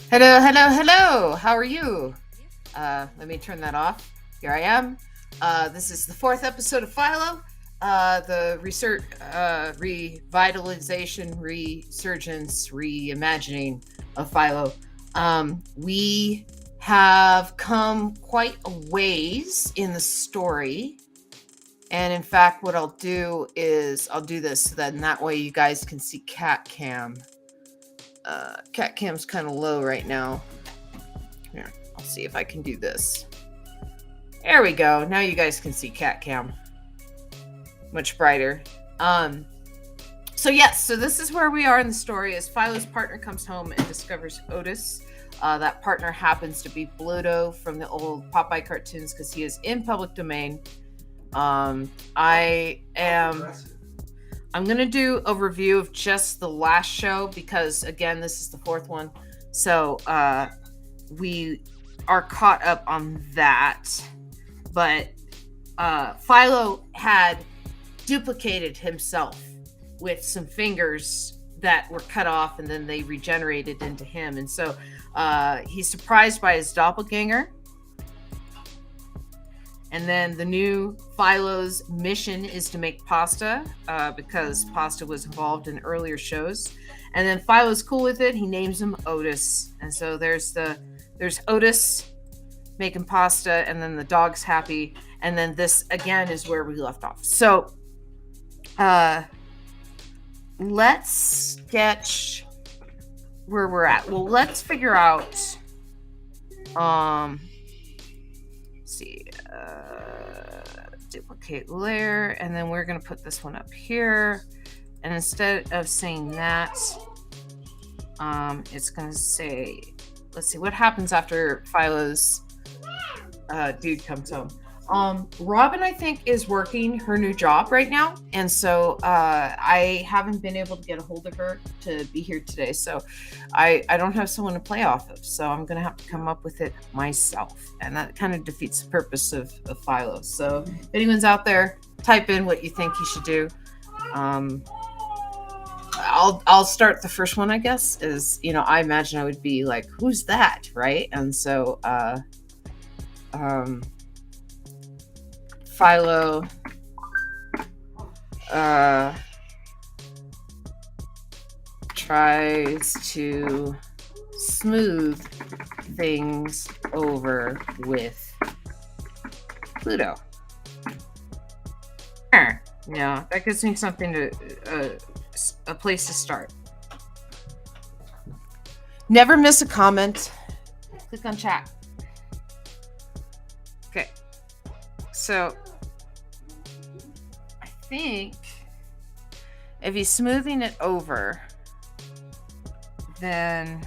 Hello, hello, hello. How are you? Let me turn that off. Here I am. This is the fourth episode of Philo, the research, revitalization, resurgence, reimagining of Philo. We have come quite a ways in the story. And in fact, what I'll do is I'll do this so that way you guys can see cat cam. Cat cam's kind of low right now. Here, I'll see if I can do this. There we go. Now you guys can see cat cam. Much brighter. So this is where we are in the story as Philo's partner comes home and discovers Otis. That partner happens to be Bluto from the old Popeye cartoons because he is in public domain. I'm going to do a review of just the last show because, again, this is the fourth one. So we are caught up on that. But Philo had duplicated himself with some fingers that were cut off and then they regenerated into him. And so he's surprised by his doppelganger. And then the new Philo's mission is to make pasta because pasta was involved in earlier shows. And then Philo's cool with it. He names him Otis. And so there's Otis making pasta, and then the dog's happy. And then this again is where we left off. So let's sketch where we're at. Well, let's figure out see, duplicate layer, and then we're going to put this one up here, and instead of saying that, it's going to say, let's see what happens after Philo's dude comes home. Robin, I think, is working her new job right now, and so I haven't been able to get a hold of her to be here today, so I don't have someone to play off of, so I'm gonna have to come up with it myself, and that kind of defeats the purpose of Philo. So if anyone's out there, type in what you think he should do. I'll start the first one, I guess, is, I imagine I would be like, who's that, right? And so Philo tries to smooth things over with Pluto. Yeah, that gives me something to a place to start. Never miss a comment. Click on chat. Okay. So I think if he's smoothing it over, then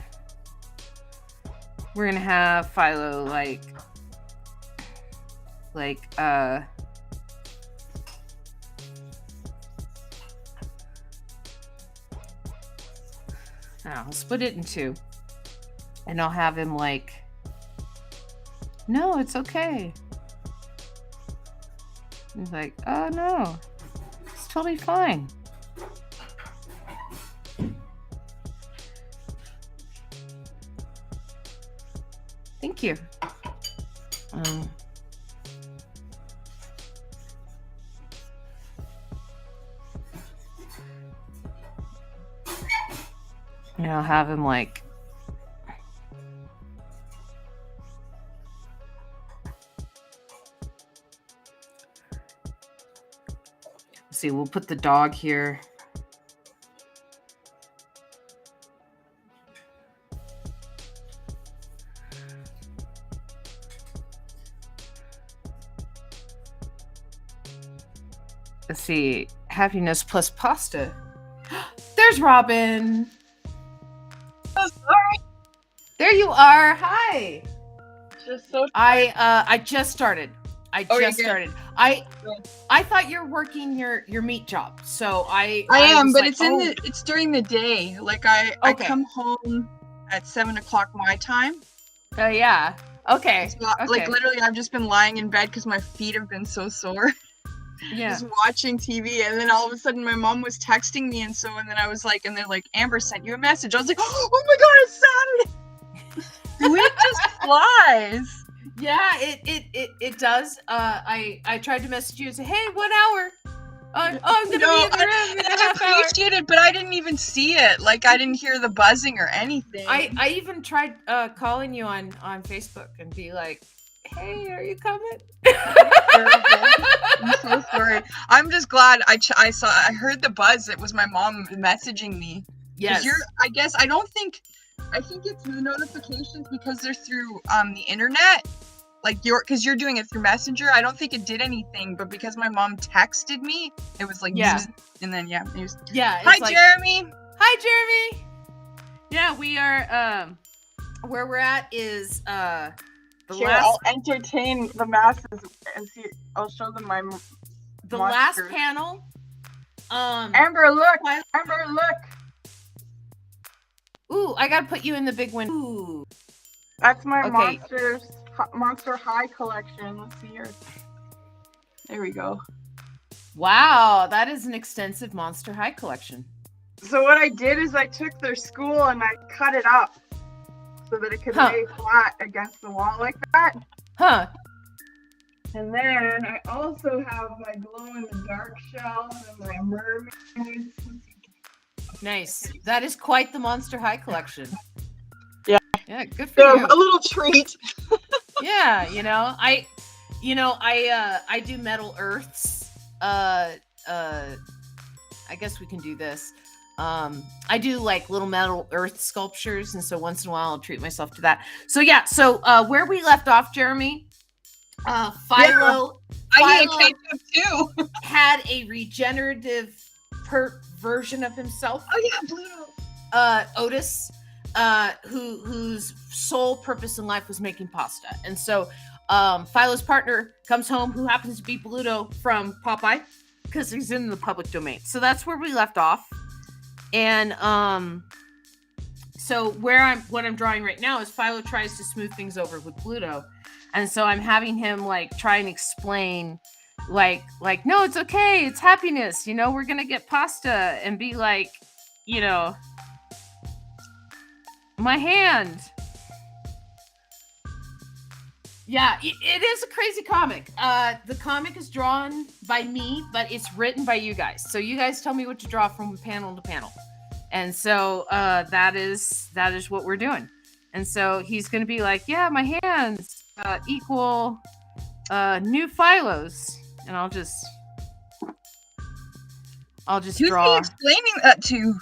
we're gonna have Philo I'll split it in two, and I'll have him no, it's okay. He's like, oh no, it's totally fine. Thank you. And I'll have him see, we'll put the dog here. Let's see, happiness plus pasta. There's Robin. Oh, sorry. There you are. Hi. Just so I just started. I thought you're working your meat job, so I am, but like, it's during the day. I come home at 7:00 my time. Oh yeah. Okay. So, literally, I've just been lying in bed because my feet have been so sore. Yeah. Just watching TV, and then all of a sudden my mom was texting me, and then I was like, and they're like, Amber sent you a message. I was like, oh my god, it's Saturday. The week just flies. Yeah, it does. I tried to message you and say, hey, 1 hour. I'm gonna be in the room in a half hour. I appreciate it, but I didn't even see it. Like, I didn't hear the buzzing or anything. I even tried calling you on Facebook and be like, hey, are you coming? I'm so sorry. I'm just glad I heard the buzz. It was my mom messaging me. Yes. I think it's the notifications because they're through the internet. Like because you're doing it through Messenger. I don't think it did anything, but because my mom texted me, it was like, yeah. And then it was, hi, like, Jeremy. Hi, Jeremy. Yeah, we are. Where we're at is I'll entertain the masses and see. I'll show them my the last panel. Amber, look! Amber, look! Ooh, I gotta put you in the big window. Ooh. That's my Monster High collection. Let's see here. There we go. Wow, that is an extensive Monster High collection. So what I did is I took their school and I cut it up so that it could lay flat against the wall like that. Huh. And then I also have my glow-in-the-dark shells and my mermaids. Nice. That is quite the Monster High collection. Yeah. Yeah, good for you. A little treat. Yeah, I do metal earths. I guess we can do this. I do like little metal earth sculptures, and so once in a while I'll treat myself to that. So yeah, where we left off, Jeremy, Philo, I need a cake too. had a regenerative version of himself. Oh yeah, Pluto. Otis, whose sole purpose in life was making pasta, and so Philo's partner comes home, who happens to be Bluto from Popeye, because he's in the public domain. So that's where we left off. And so what I'm drawing right now is Philo tries to smooth things over with Bluto, and so I'm having him like try and explain, like no, it's okay, it's happiness, we're gonna get pasta, and be like, my hand. Yeah, it is a crazy comic. The comic is drawn by me, but it's written by you guys. So you guys tell me what to draw from panel to panel. And so that is what we're doing. And so he's going to be like, yeah, my hands equal new Philos. And I'll just Who's draw. Who's he explaining that to?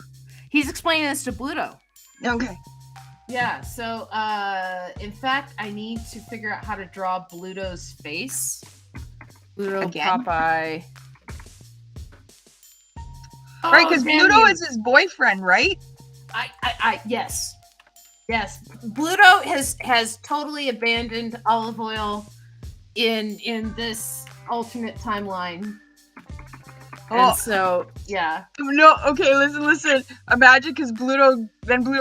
He's explaining this to Bluto. Okay. Yeah, so in fact, I need to figure out how to draw Bluto's face. Bluto, again? Popeye. Right, because Bluto is his boyfriend, right? Yes. Yes. Bluto has totally abandoned Olive Oil in this alternate timeline. And so, yeah. No, okay, listen. Imagine, because Bluto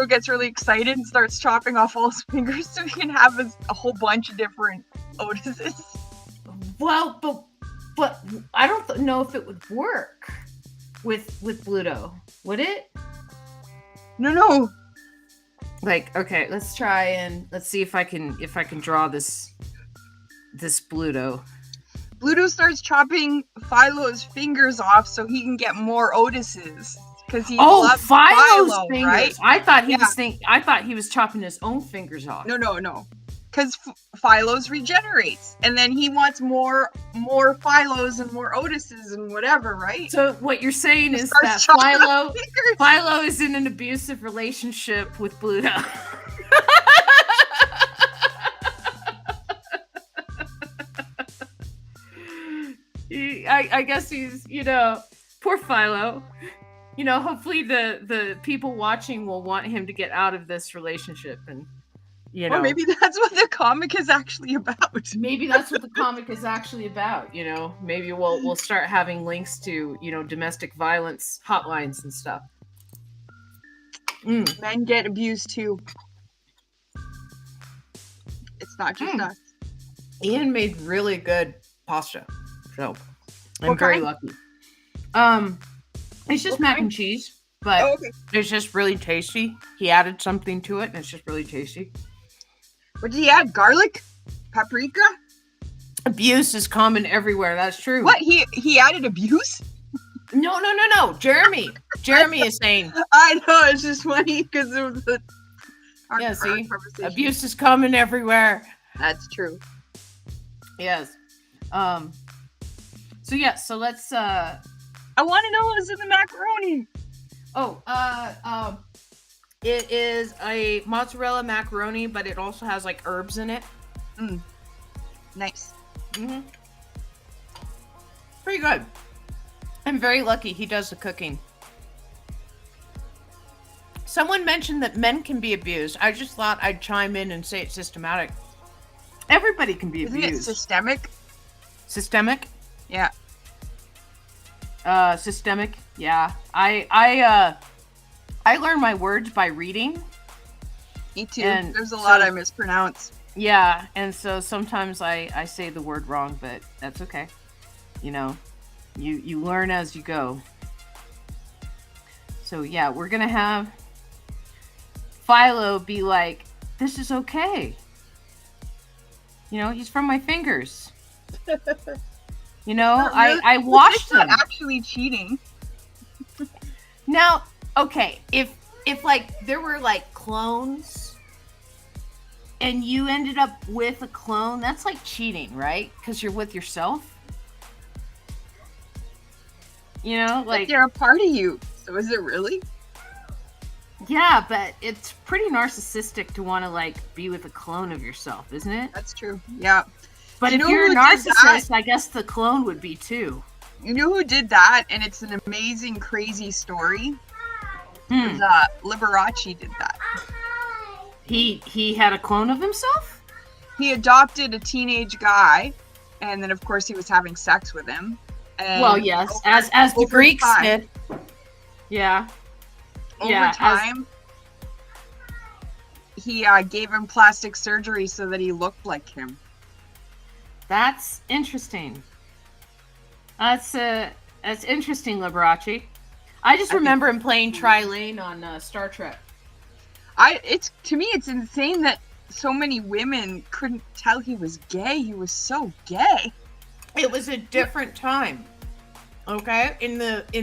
gets really excited and starts chopping off all his fingers so he can have a whole bunch of different Otises. Well, but I don't know if it would work with Bluto. Would it? No. Like, okay, let's try and let's see if I can draw this Bluto. Bluto starts chopping Philo's fingers off so he can get more Otises, because he loves Philo's Philo, fingers. right? I thought he was chopping his own fingers off. No. Because Philo's regenerates, and then he wants more Philos and more Otises and whatever, right? So what you're saying is that Philo is in an abusive relationship with Bluto. I guess he's, poor Philo. Hopefully the people watching will want him to get out of this relationship, and Or maybe that's what the comic is actually about. Maybe that's what the comic is actually about. Maybe we'll start having links to domestic violence hotlines and stuff. Men get abused too. It's not just us. Ian made really good pasta. So I'm What very kind? lucky. It's just mac and cheese, but it's just really tasty. He added something to it, and it's just really tasty. What did he add? Garlic? Paprika? Abuse is common everywhere. That's true. What? He added abuse? No. Jeremy is saying. I know, it's just funny because it was our see, conversation. abuse is common everywhere. That's true. Yes. So let's. I want to know what was in the macaroni. It is a mozzarella macaroni, but it also has like herbs in it. Nice. Pretty good. I'm very lucky he does the cooking. Someone mentioned that men can be abused. I just thought I'd chime in and say it's systematic. Everybody can be abused. Isn't it systemic? Systemic? Yeah. Systemic? Yeah. I learn my words by reading. Me too. And there's a lot I mispronounce. Yeah, and so sometimes I say the word wrong, but that's okay. You know, you learn as you go. So yeah, we're gonna have Philo be like, this is okay. You know, he's from my fingers. You know, really, I washed them. Not actually cheating. Now, okay, if like there were like clones and you ended up with a clone, that's like cheating, right? Because you're with yourself. You know, like they're a part of you. So is it really? Yeah, but it's pretty narcissistic to want to like be with a clone of yourself, isn't it? That's true. Yeah. But if you're a narcissist, I guess the clone would be too. You know who did that? And it's an amazing, crazy story. Liberace did that. He had a clone of himself? He adopted a teenage guy, and then of course he was having sex with him. And well, yes, as the Greeks did. Yeah. Over time, he gave him plastic surgery so that he looked like him. That's interesting. That's interesting, Liberace. I just remember him playing Tri-Lane on Star Trek. To me, it's insane that so many women couldn't tell he was gay. He was so gay. It was a different time. Okay? In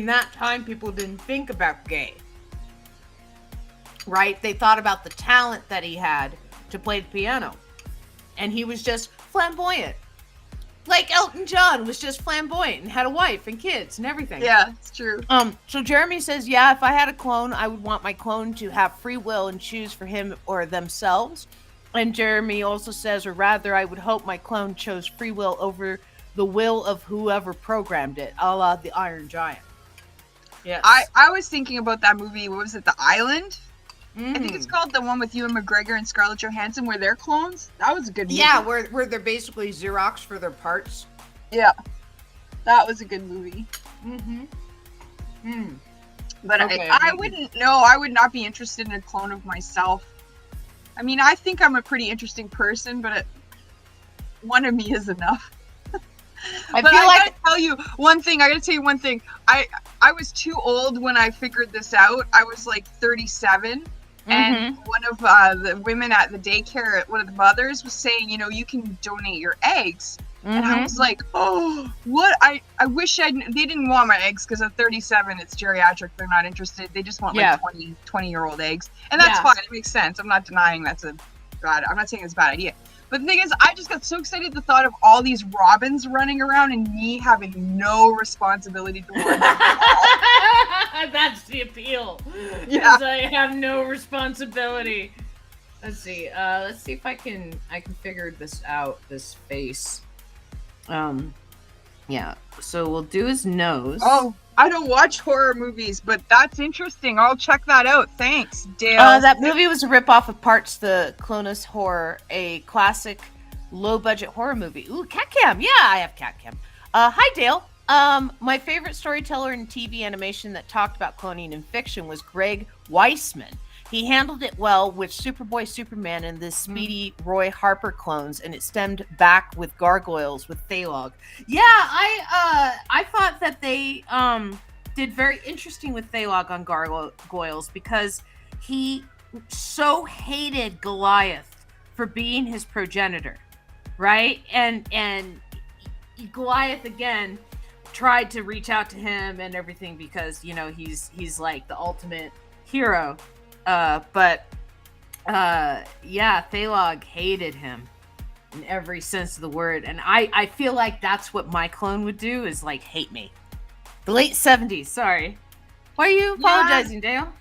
that time, people didn't think about gay. Right? They thought about the talent that he had to play the piano. And he was just flamboyant. Like Elton John was just flamboyant and had a wife and kids and everything. Yeah, it's true. So Jeremy says, yeah, if I had a clone, I would want my clone to have free will and choose for him or themselves. And Jeremy also says, or rather, I would hope my clone chose free will over the will of whoever programmed it, a la the Iron Giant. Yes. I was thinking about that movie, what was it, The Island? I think it's called, the one with Ewan McGregor and Scarlett Johansson, where they're clones. That was a good movie. Yeah, where they're basically Xerox for their parts. Yeah. That was a good movie. But okay, I wouldn't know. I would not be interested in a clone of myself. I mean, I think I'm a pretty interesting person, but one of me is enough. I gotta tell you one thing. I was too old when I figured this out. I was like 37. And one of the women at the daycare, one of the mothers was saying, you know, you can donate your eggs. And I was like, oh, what? I wish they didn't want my eggs because at 37, it's geriatric. They're not interested. They just want like 20-year-old eggs. And that's fine. It makes sense. I'm not denying I'm not saying it's a bad idea. But the thing is, I just got so excited at the thought of all these robins running around and me having no responsibility towards them. That's the appeal. Yeah. I have no responsibility. Let's see if I can figure this out, this face. Yeah. So we'll do his nose. Oh, I don't watch horror movies, but that's interesting. I'll check that out. Thanks, Dale. That movie was a ripoff of Parts the Clonus Horror, a classic low-budget horror movie. Ooh, cat cam. Yeah, I have cat cam. Hi, Dale. My favorite storyteller in TV animation that talked about cloning in fiction was Greg Weisman. He handled it well with Superboy Superman and the Speedy Roy Harper clones, and it stemmed back with Gargoyles with Thalog. Yeah, I thought that they did very interesting with Thalog on Gargoyles because he so hated Goliath for being his progenitor, right? And Goliath again tried to reach out to him and everything because he's like the ultimate hero, but Thalog hated him in every sense of the word, and I feel like that's what my clone would do, is like hate me. The late 70s, sorry. Why are you apologizing, Dale?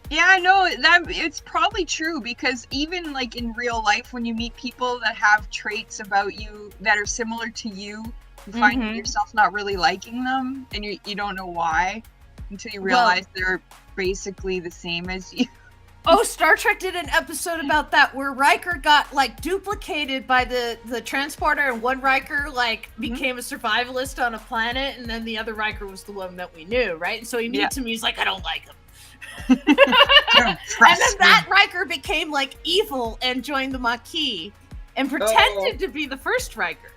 Yeah, no, that it's probably true, because even like in real life, when you meet people that have traits about you that are similar to you find yourself not really liking them, and you don't know why until you realize they're basically the same as you. Oh, Star Trek did an episode about that where Riker got like duplicated by the transporter, and one Riker like became a survivalist on a planet, and then the other Riker was the one that we knew, right? And so he meets him, he's like, I don't like him. And then that Riker became like evil and joined the Maquis and pretended to be the first Riker.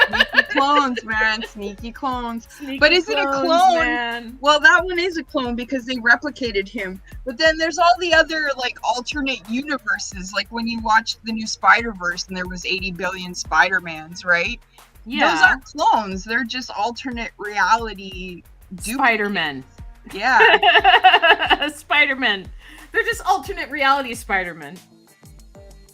Sneaky clones, man. Sneaky clones. But is it a clone? Man. Well, that one is a clone because they replicated him. But then there's all the other like alternate universes. Like when you watched the new Spider-Verse and there was 80 billion Spider-Mans, right? Yeah. Those aren't clones. They're just alternate reality Spider-Men. Yeah. Spider-Men. They're just alternate reality Spider-Men.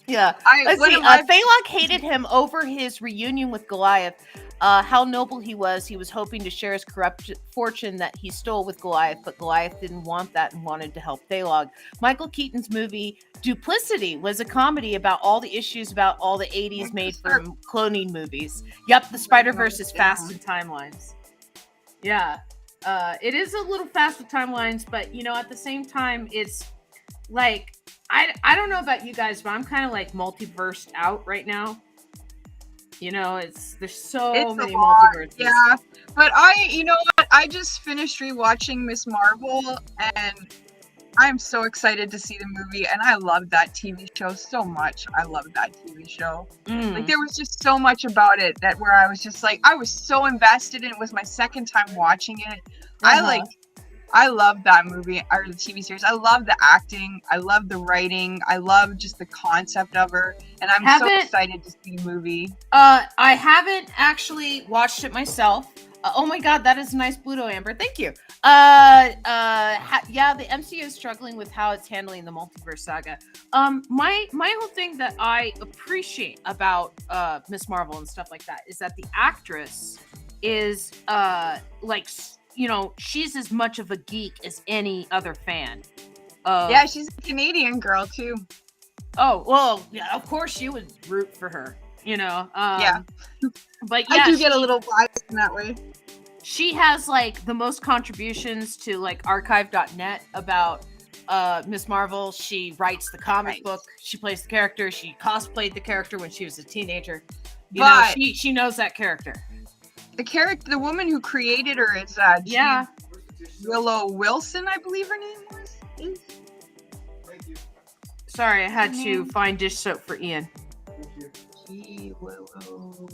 Yeah. Let's see. Thalog hated him over his reunion with Goliath. How noble he was. He was hoping to share his corrupt fortune that he stole with Goliath, but Goliath didn't want that and wanted to help Thalog. Michael Keaton's movie Duplicity was a comedy about all the issues about all the 80s made for cloning movies. Yep, the Spider-Verse is fast in timelines. Yeah. It is a little fast with timelines, but at the same time, it's like, I don't know about you guys, but I'm kind of like multiversed out right now. There's so many multiverses. Yeah, but you know what? I just finished rewatching Miss Marvel, and I'm so excited to see the movie, and I love that TV show so much. I love that TV show. Like, there was just so much about it that where I was just like, I was so invested in it. It was my second time watching it. I love that movie, or the TV series. I love the acting. I love the writing. I love just the concept of her. And I'm so excited to see the movie. I haven't actually watched it myself. Oh my God, that is a nice Bluto, Amber. Thank you. Yeah, the MCU is struggling with how it's handling the multiverse saga. My whole thing that I appreciate about Miss Marvel and stuff like that is that the actress is she's as much of a geek as any other fan. Yeah, she's a Canadian girl too. Oh, well, yeah, of course you would root for her, yeah. But yeah, I do get a little biased in that way. She has like the most contributions to like archive.net about Miss Marvel. She writes the comic book. She plays the character. She cosplayed the character when she was a teenager. She knows that character. The woman who created her is Willow Wilson, I believe her name was. Thank you. Sorry, I had to find dish soap for Ian. G. Willow Wilson.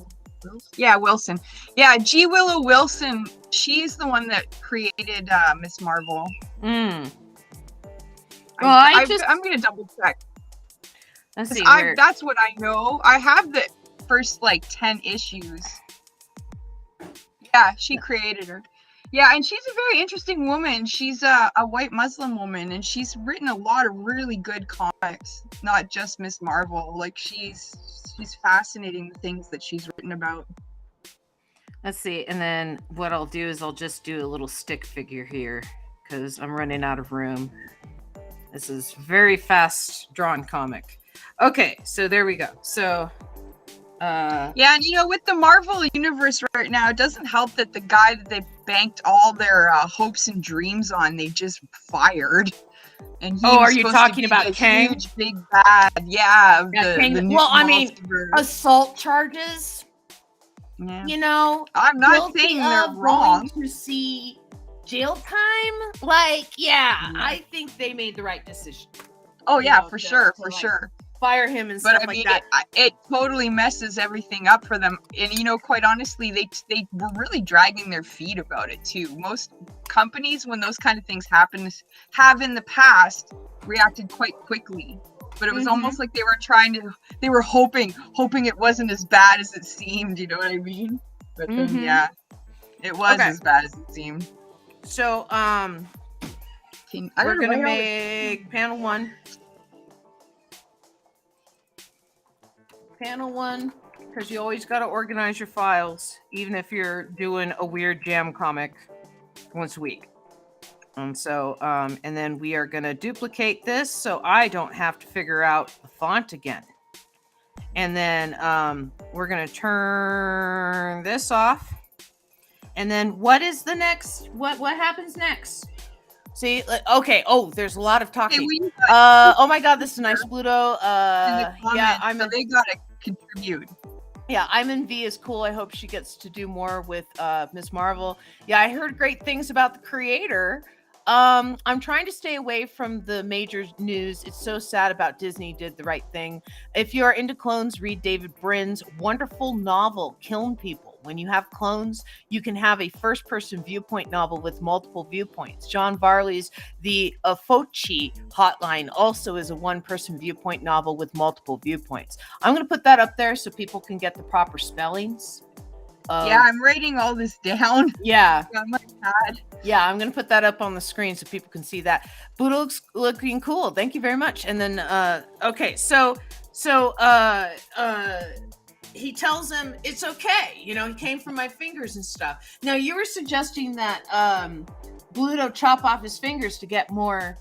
Yeah, Wilson. Yeah, G. Willow Wilson. She's the one that created Miss Marvel. Well, I'm gonna double check. Let's see. That's what I know. I have the first 10 issues. Yeah, she created her. Yeah, and she's a very interesting woman. She's a white Muslim woman, and she's written a lot of really good comics, not just Miss Marvel. Like, she's fascinating, the things that she's written about. Let's see, and then what I'll do is I'll just do a little stick figure here, because I'm running out of room. This is very fast drawn comic. Okay, so there we go. So... yeah, and with the Marvel universe right now, it doesn't help that the guy that they banked all their hopes and dreams on, they just fired. And are you talking about Kang? Huge big bad, yeah. Assault charges. Yeah. I'm not saying they're wrong. To see jail time, I think they made the right decision. Oh yeah, for sure. Fire him and stuff like that. It totally messes everything up for them. And quite honestly, they were really dragging their feet about it too. Most companies, when those kind of things happen, have in the past reacted quite quickly. but it was almost like they were hoping it wasn't as bad as it seemed, you know what I mean? But then, yeah, it was as bad as it seemed. So, we're gonna make panel 1. Panel 1, because you always got to organize your files, even if you're doing a weird jam comic once a week. And so, and then we are going to duplicate this so I don't have to figure out the font again. And then we're going to turn this off. And then what is the next? What happens next? See, okay. Oh, there's a lot of talking. Oh my God, this is nice, Pluto. Yeah, they gotta contribute. Yeah, I'm in V is cool. I hope she gets to do more with Ms. Marvel. Yeah, I heard great things about the creator. I'm trying to stay away from the major news. It's so sad about Disney did the right thing. If you are into clones, read David Brin's wonderful novel, Kiln People. When you have clones, you can have a first-person viewpoint novel with multiple viewpoints. John Varley's The Afochi Hotline also is a one-person viewpoint novel with multiple viewpoints. I'm going to put that up there so people can get the proper spellings. Yeah, I'm writing all this down. Yeah. Oh my God. Yeah, I'm going to put that up on the screen so people can see that. Buddha looks looking cool. Thank you very much. And then, okay, so he tells him it's okay. You know, he came from my fingers and stuff. Now, you were suggesting that Bluto chop off his fingers to get more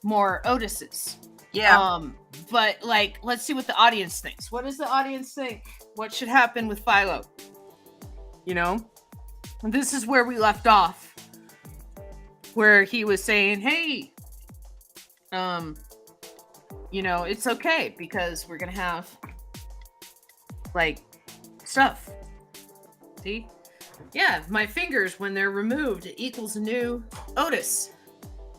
Otises. Yeah. But, like, let's see what the audience thinks. What does the audience think? What should happen with Philo? You know? And this is where we left off. Where he was saying, hey, you know, it's okay because we're going to have, like, stuff. See? Yeah, my fingers, when they're removed, it equals a new Otis.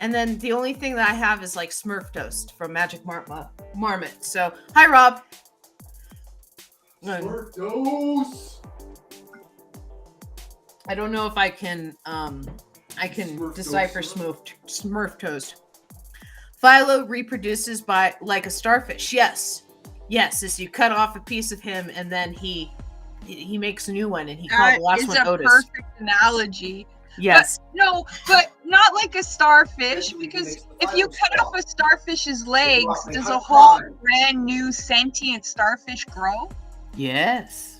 And then the only thing that I have is, like, Smurf Toast from Magic Marmot. So, hi, Rob. Smurf Toast! I don't know if I can decipher Smurf Toast. Philo reproduces by like a starfish. Yes, as you cut off a piece of him and then he makes a new one and he called the last one Otis. It's a perfect analogy. Yes. But not like a starfish, because if you cut off a starfish's legs, does a whole brand new sentient starfish grow? Yes.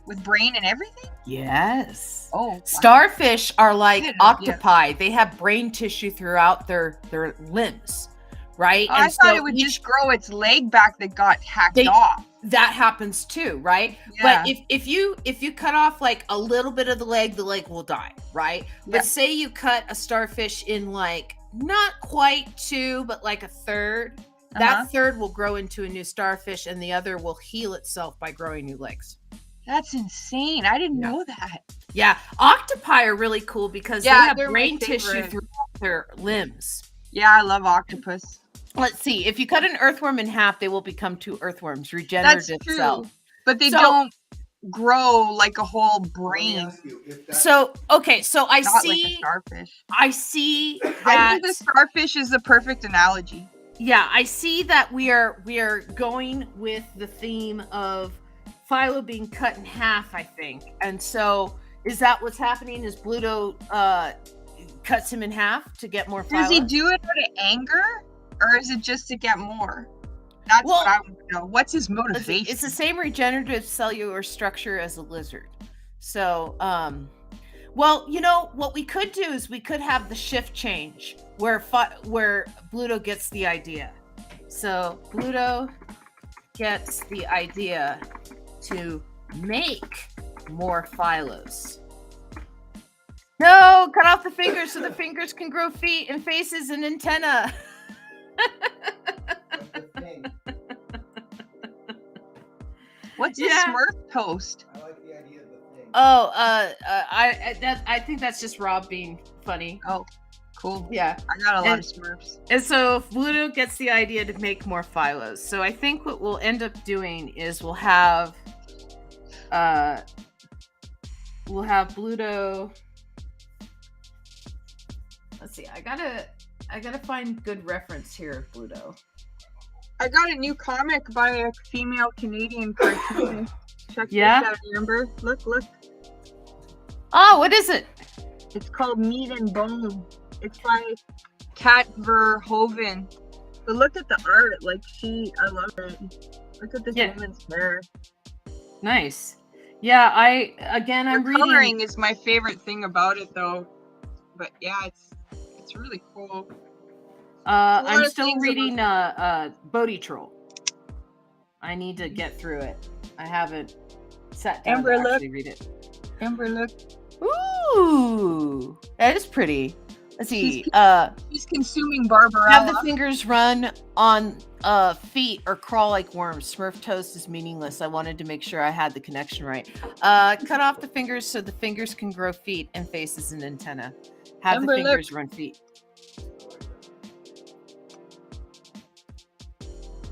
With brain and everything? Yes. Oh. Wow. Starfish are like octopi. They have brain tissue throughout their limbs, right? Oh, I thought it would just grow its leg back that got hacked off. That happens too, right? Yeah. But if you cut off like a little bit of the leg will die, right? Yeah. But say you cut a starfish in like not quite 2, but like a third. That third will grow into a new starfish, and the other will heal itself by growing new legs. That's insane. I didn't know that. Yeah. Octopi are really cool because they have brain tissue throughout their limbs. Yeah, I love octopus. Let's see. If you cut an earthworm in half, they will become 2 earthworms. Regenerative cell. But they don't grow like a whole brain. So I Not see. Like a starfish. I see that. I think the starfish is the perfect analogy. Yeah, I see that we are going with the theme of Philo being cut in half, I think. And so, is that what's happening? Is Bluto cuts him in half to get more Philo? Does he do it out of anger? Or is it just to get more? That's what I want to know. What's his motivation? It's the same regenerative cellular structure as a lizard. So, well, you know, what we could do is we could have the shift change where Bluto gets the idea. So, Bluto gets the idea to make more Philos. No, cut off the fingers so the fingers can grow feet and faces and antenna. What's a Smurf Toast? I like the idea of the thing. Oh, I think that's just Rob being funny. Oh, cool. Yeah, I got a lot of Smurfs. And so Bluto gets the idea to make more Philos. So I think what we'll end up doing is we'll have Bluto. Let's see. I gotta find good reference here of Bluto. I got a new comic by a female Canadian cartoonist. Check this Yeah? out, Amber. Look. Oh, what is it? It's called Meat and Bone. It's by Kat Verhoeven. But look at the art. Like, I love it. Look at this woman's hair. Nice. Yeah, I'm The reading. coloring is my favorite thing about it, though. But yeah, it's really cool. I'm still reading Bodhi Troll. I need to get through it. I haven't sat down to actually read it. Amber, look. Ooh, that is pretty. Let's see. She's consuming Barbarella. Have the fingers run on feet or crawl like worms. Smurf toast is meaningless. I wanted to make sure I had the connection right. Cut off the fingers so the fingers can grow feet and faces and antenna. Have Amber, the fingers run feet.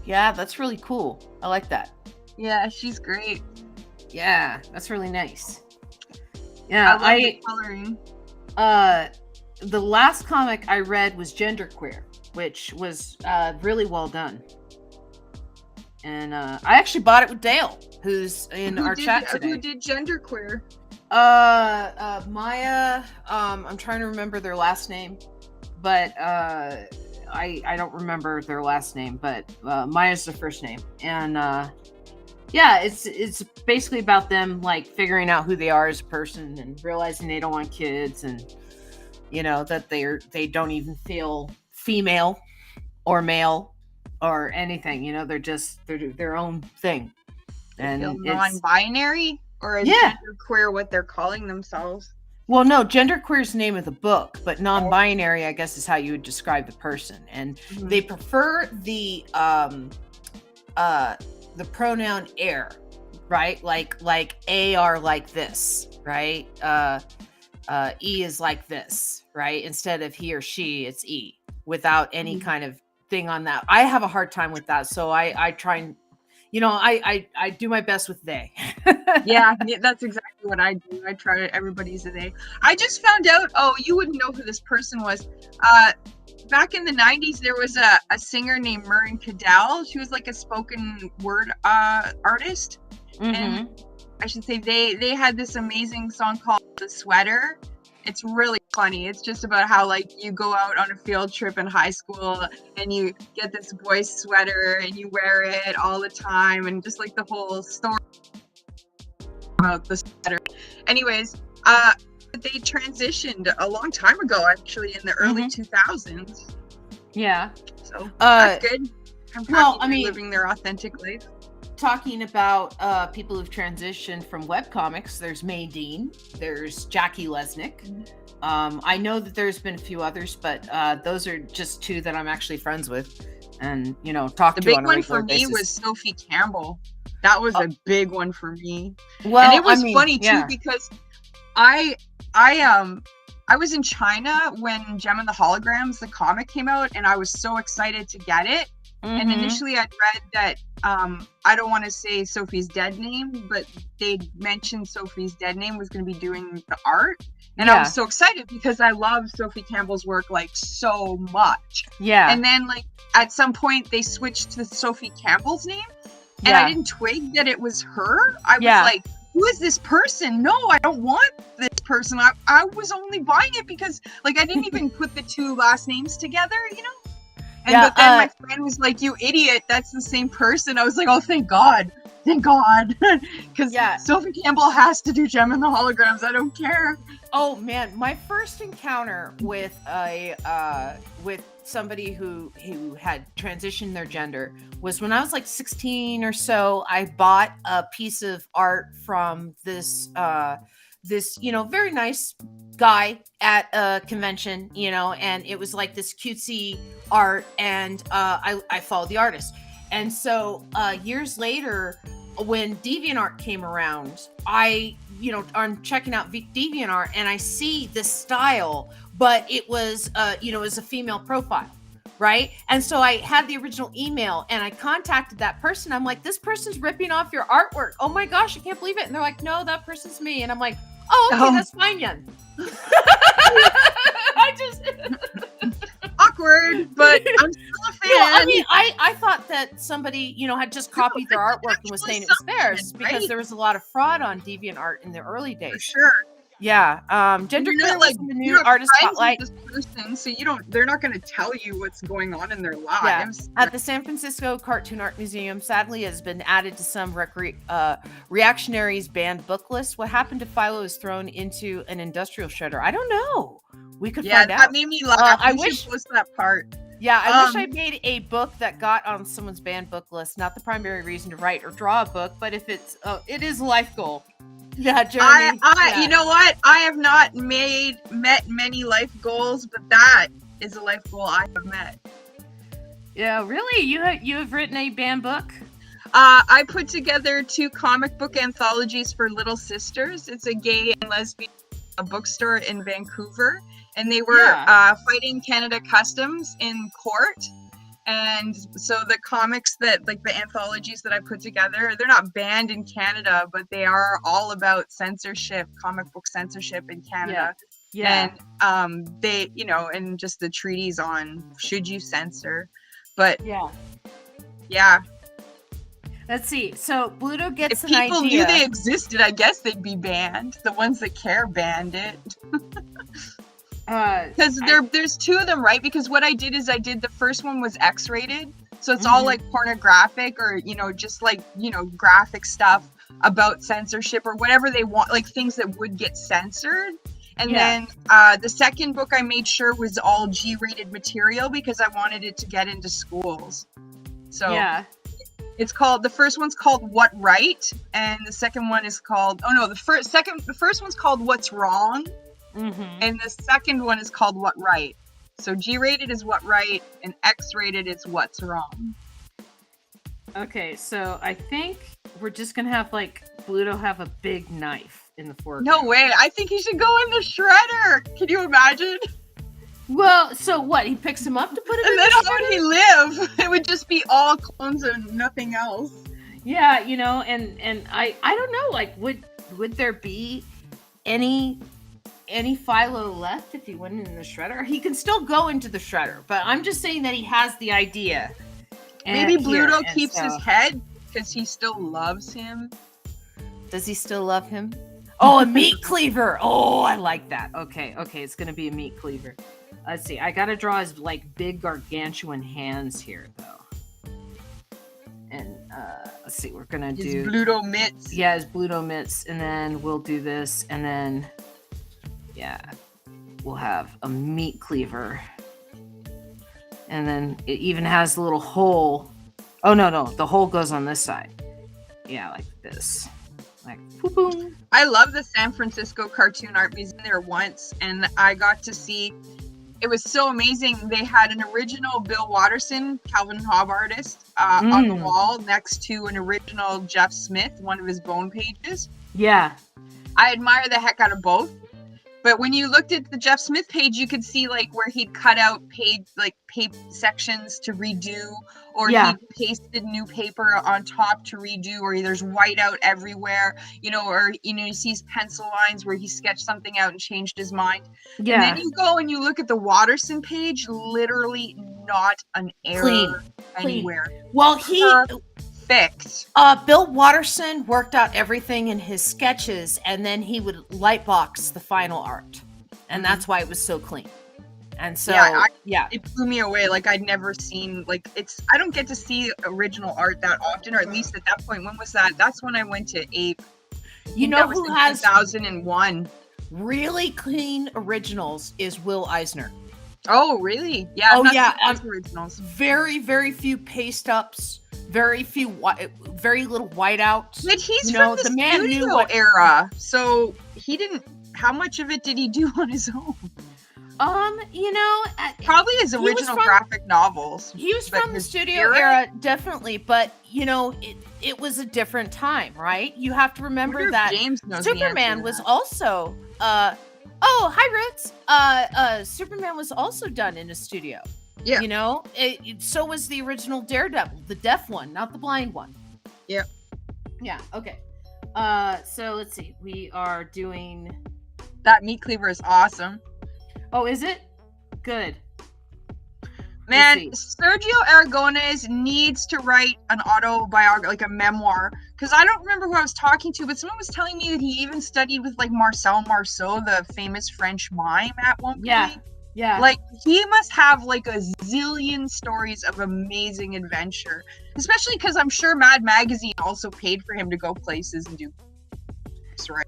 Yeah, that's really cool. I like that. Yeah, she's great. Yeah, that's really nice. Yeah, I love the coloring. The last comic I read was Genderqueer, which was really well done. And I actually bought it with Dale, who's in our chat today. Who did Genderqueer? Maya. I'm trying to remember their last name, but I don't remember their last name, but Maya's the first name. And yeah, it's basically about them like figuring out who they are as a person and realizing they don't want kids, and you know that they don't even feel female or male or anything. You know, they're their own thing. And feel non-binary, or is genderqueer what they're calling themselves? Well, no, genderqueer is the name of the book, but non-binary, I guess, is how you would describe the person. And they prefer the pronoun air, right? Like AR like this, right? E is like this, right? Instead of he or she, it's E without any kind of thing on that. I have a hard time with that, so I try and, you know, I do my best with they. yeah, that's exactly what I do. I try everybody's a they. I just found out, you wouldn't know who this person was. Back in the 90s, there was a singer named Murray Cadell. She was like a spoken word artist. And I should say they had this amazing song called The Sweater. It's really funny. It's just about how like you go out on a field trip in high school and you get this boy's sweater and you wear it all the time, and just like the whole story about the sweater. Anyways, they transitioned a long time ago, actually, in the early 2000s. Yeah. So that's good. I'm happy living their authentic life. Talking about people who've transitioned from webcomics, there's May Dean, there's Jackie Lesnick. I know that there's been a few others, but those are just two that I'm actually friends with and, you know, talk to on a regular basis. The big one for me was Sophie Campbell. That was a big one for me. Well, and it was funny too, because I was in China when Gem and the Holograms, the comic, came out, and I was so excited to get it. And initially I'd read that, I don't want to say Sophie's dead name, but they mentioned Sophie's dead name was going to be doing the art. And I was so excited because I love Sophie Campbell's work like so much. Yeah. And then like at some point they switched to Sophie Campbell's name, and I didn't twig that it was her. I was like, who is this person? No, I don't want this person. I was only buying it because like I didn't even put the two last names together, you know? And but then my friend was like, you idiot, that's the same person. I was like, oh, thank God. Thank God. Because Sophie Campbell has to do Gem and the Holograms. I don't care. Oh man, my first encounter with with somebody who had transitioned their gender was when I was like 16 or so. I bought a piece of art from this you know, very nice guy at a convention, you know, and it was like this cutesy art, and I followed the artist. And so years later, when DeviantArt came around, I'm checking out DeviantArt, and I see this style, but it was it was a female profile, right? And so I had the original email, and I contacted that person. I'm like, this person's ripping off your artwork. Oh my gosh, I can't believe it. And they're like, no, that person's me. And I'm like, oh, okay, that's fine, Yen. I just awkward, but I'm still a fan. I mean, I thought that somebody, had just copied their artwork and was saying it was theirs because there was a lot of fraud on DeviantArt in the early days. For sure. Yeah. Genderqueer was the new artist spotlight. This person, so they're not going to tell you what's going on in their lives. Yeah. At the San Francisco Cartoon Art Museum, sadly, has been added to some reactionaries banned book list. What happened to Philo is thrown into an industrial shredder. I don't know. We could find out. That made me laugh. I wish post that part. Yeah, I wish I made a book that got on someone's banned book list. Not the primary reason to write or draw a book, but if it is a life goal. Yeah, Jeremy. You know what? I have not met many life goals, but that is a life goal I have met. Yeah, really? You have written a banned book? I put together 2 comic book anthologies for Little Sisters. It's a gay and lesbian bookstore in Vancouver, and they were fighting Canada Customs in court. And so the comics the anthologies that I put together, they're not banned in Canada, but they are all about censorship, comic book censorship in Canada. Yeah. And they, and just the treaties on should you censor. But yeah. Let's see. So Bluto gets an idea. If people knew they existed, I guess they'd be banned. The ones that care banned it. Because there's 2 of them, right? Because what I did is the first one was X-rated, so it's all like pornographic or just like graphic stuff about censorship or whatever they want, like things that would get censored. And then the second book I made sure was all G-rated material because I wanted it to get into schools. So it's called, the first one's called What Right, and the second one is called the first one's called What's Wrong. And the second one is called What Right. So G-rated is What Right, and X-rated is What's Wrong. Okay, so I think we're just gonna have Bluto have a big knife in the foreground. No way! I think he should go in the shredder. Can you imagine? Well, so what? He picks him up to put him in the shredder? And then how would he live? It would just be all clones and nothing else. Yeah, and I don't know. Would there be any Philo left if he went in the shredder? He can still go into the shredder, but I'm just saying that he has the idea. Maybe Bluto keeps his head because he still loves him. Does he still love him? Oh, a meat cleaver. Oh, I like that. Okay, it's gonna be a meat cleaver. Let's see. I gotta draw his big gargantuan hands here though. And let's see. We're gonna do his Bluto mitts. Yeah, his Bluto mitts, and then we'll do this, and then. Yeah, we'll have a meat cleaver. And then it even has a little hole. Oh, no, the hole goes on this side. Yeah, like this. Like, boom. I love the San Francisco Cartoon Art Museum there once, and I got to see, it was so amazing. They had an original Bill Watterson, Calvin Hobbes artist, on the wall next to an original Jeff Smith, one of his bone pages. Yeah. I admire the heck out of both. But when you looked at the Jeff Smith page, you could see where he'd cut out page sections to redo, or he pasted new paper on top to redo, or there's whiteout everywhere, or you see his pencil lines where he sketched something out and changed his mind. Yeah. And then you go and you look at the Watterson page, literally not an error anywhere. Well, Perfect. Bill Watterson worked out everything in his sketches, and then he would lightbox the final art, and that's why it was so clean. And so, it blew me away. I'd never seen I don't get to see original art that often, or at least at that point. When was that? That's when I went to Ape. You know who has 2001 really clean originals is Will Eisner. Oh, really? Yeah. Oh, yeah. Originals. Very, very few paste ups. Very little whiteouts. But he's from the studio era, so he didn't. How much of it did he do on his own? Probably his original graphic novels. He was from the studio era, definitely. But it was a different time, right? You have to remember that James knows Superman was also. Oh, hi, Roots. Superman was also done in a studio. Yeah. So was the original Daredevil, the deaf one, not the blind one. Yeah. Yeah, okay. So let's see. We are doing... That meat cleaver is awesome. Oh, is it? Good. Man, Sergio Aragonés needs to write an autobiography, like a memoir, because I don't remember who I was talking to, but someone was telling me that he even studied with like Marcel Marceau, the famous French mime, at one point. Yeah. Like, he must have like a zillion stories of amazing adventure, especially because I'm sure Mad Magazine also paid for him to go places and do right.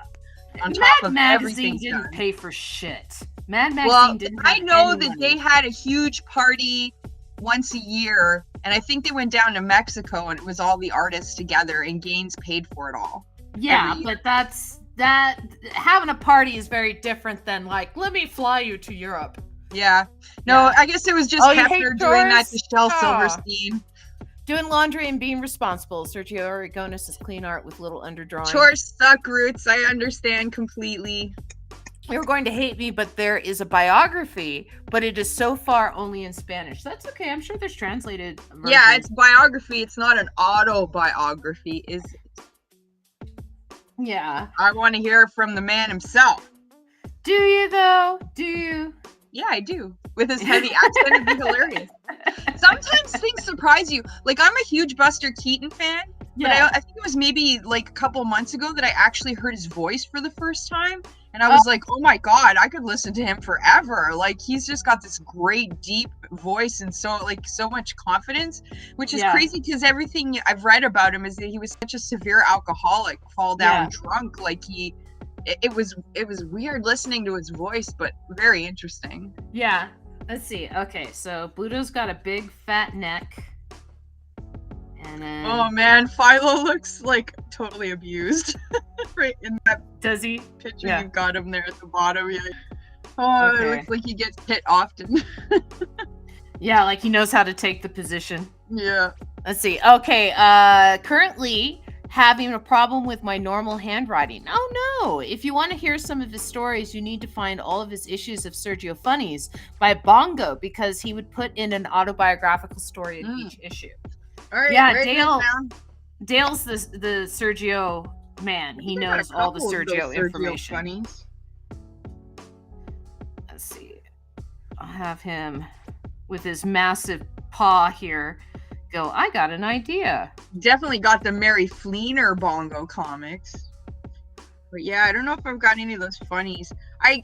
On top Mad of Magazine everything didn't done. pay for shit. Mad Magazine didn't. I know that money. they had a huge party once a year, and I think they went down to Mexico, and it was all the artists together, and Gaines paid for it all. Yeah, but that having a party is very different than like, let me fly you to Europe. Yeah. No, I guess it was just Hefner doing that to Shel Silverstein. Doing laundry and being responsible. Sergio Aragonés is clean art with little underdrawing. Chores suck, Roots. I understand completely. You're going to hate me, but there is a biography, but it is so far only in Spanish. That's okay. I'm sure there's translated versions. Yeah, it's biography. It's not an autobiography, is it? Yeah. I want to hear from the man himself. Do you, though? Do you? Yeah, I do. With his heavy accent, it'd be hilarious. Sometimes things surprise you. Like, I'm a huge Buster Keaton fan, but I think it was maybe like a couple months ago that I actually heard his voice for the first time. And I was like, oh my God, I could listen to him forever. Like, he's just got this great, deep voice and so much confidence, which is crazy because everything I've read about him is that he was such a severe alcoholic, fall down drunk. Like, it was weird listening to his voice, but very interesting. Yeah. Let's see. Okay, so Bluto's got a big fat neck. And then... Oh man, Philo looks like totally abused. Right in that picture you've got him there at the bottom. Yeah. Oh, it looks like he gets hit often. Yeah, like he knows how to take the position. Yeah. Let's see. Okay, currently having a problem with my normal handwriting. Oh no! If you want to hear some of his stories, you need to find all of his issues of Sergio Funnies by Bongo, because he would put in an autobiographical story in each issue. All right, yeah, Dale's the Sergio man. He knows all the Sergio information. Funnies. Let's see. I'll have him with his massive paw here go, I got an idea. Definitely got the Mary Fleener Bongo comics. But yeah, I don't know if I've got any of those funnies. I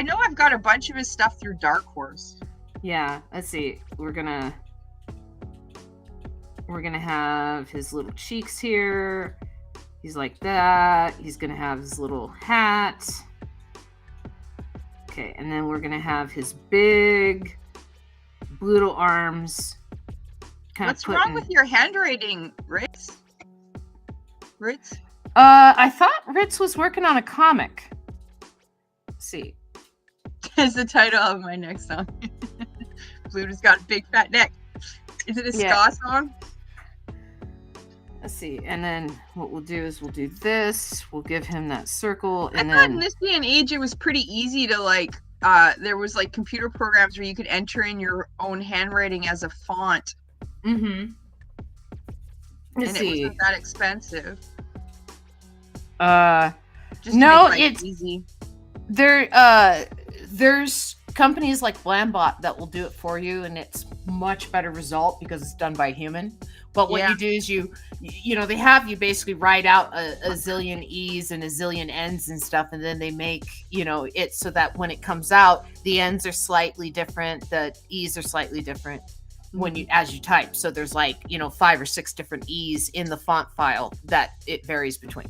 know I've got a bunch of his stuff through Dark Horse. Yeah, let's see. We're gonna have his little cheeks here. He's like that. He's gonna have his little hat. Okay, and then we're gonna have his big little arms. What's wrong with your handwriting, Ritz? I thought Ritz was working on a comic. Let's see. Is the title of my next song. Bluto's got a big fat neck. Is it a ska song? Let's see. And then what we'll do is we'll do this. We'll give him that circle. And I thought in this day and age it was pretty easy to like, there was like computer programs where you could enter in your own handwriting as a font. Mm-hmm. It wasn't that expensive. Just no, it's easy. There's companies like Blambot that will do it for you, and it's much better result because it's done by a human. But what you do is you know, they have you basically write out a zillion E's and a zillion N's and stuff, and then they make, you know, it so that when it comes out, the N's are slightly different, the E's are slightly different when you as you type. So there's like, you know, 5 or 6 different E's in the font file that it varies between.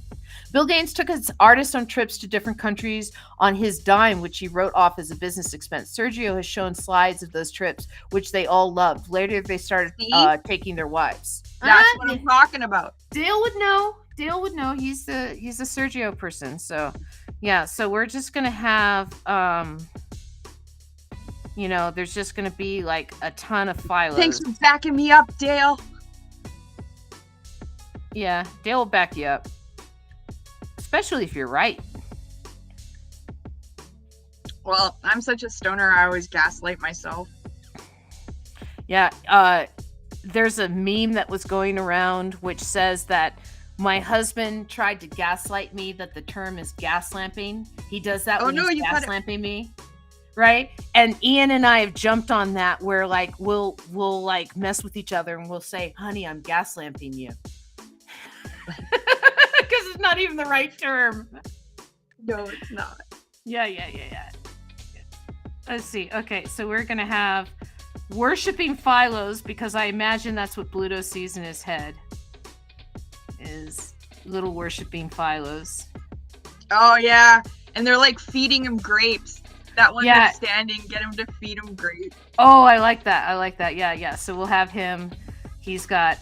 Bill Gaines took his artists on trips to different countries on his dime, which he wrote off as a business expense. Sergio has shown slides of those trips, which they all loved. Later, they started taking their wives. That's what I'm talking about. Dale would know. He's a Sergio person. So, yeah. So we're just gonna have, you know, there's just gonna be like a ton of Philos. Thanks for backing me up, Dale. Yeah, Dale will back you up. Especially if you're right. Well, I'm such a stoner, I always gaslight myself. Yeah, there's a meme that was going around which says that my husband tried to gaslight me that the term is gaslamping. He does that when he's gaslamping me. right? And Ian and I have jumped on that where like we'll like mess with each other and we'll say, honey, I'm gas lamping you. Because it's not even the right term. No, it's not. Yeah. Let's see. Okay, so we're gonna have worshipping Philos, because I imagine that's what Bluto sees in his head. Is little worshipping Philos. Oh yeah, and they're like feeding him grapes. That one Yeah. that's standing, get him to feed him grapes. Oh, I like that. Yeah. So we'll have him. He's got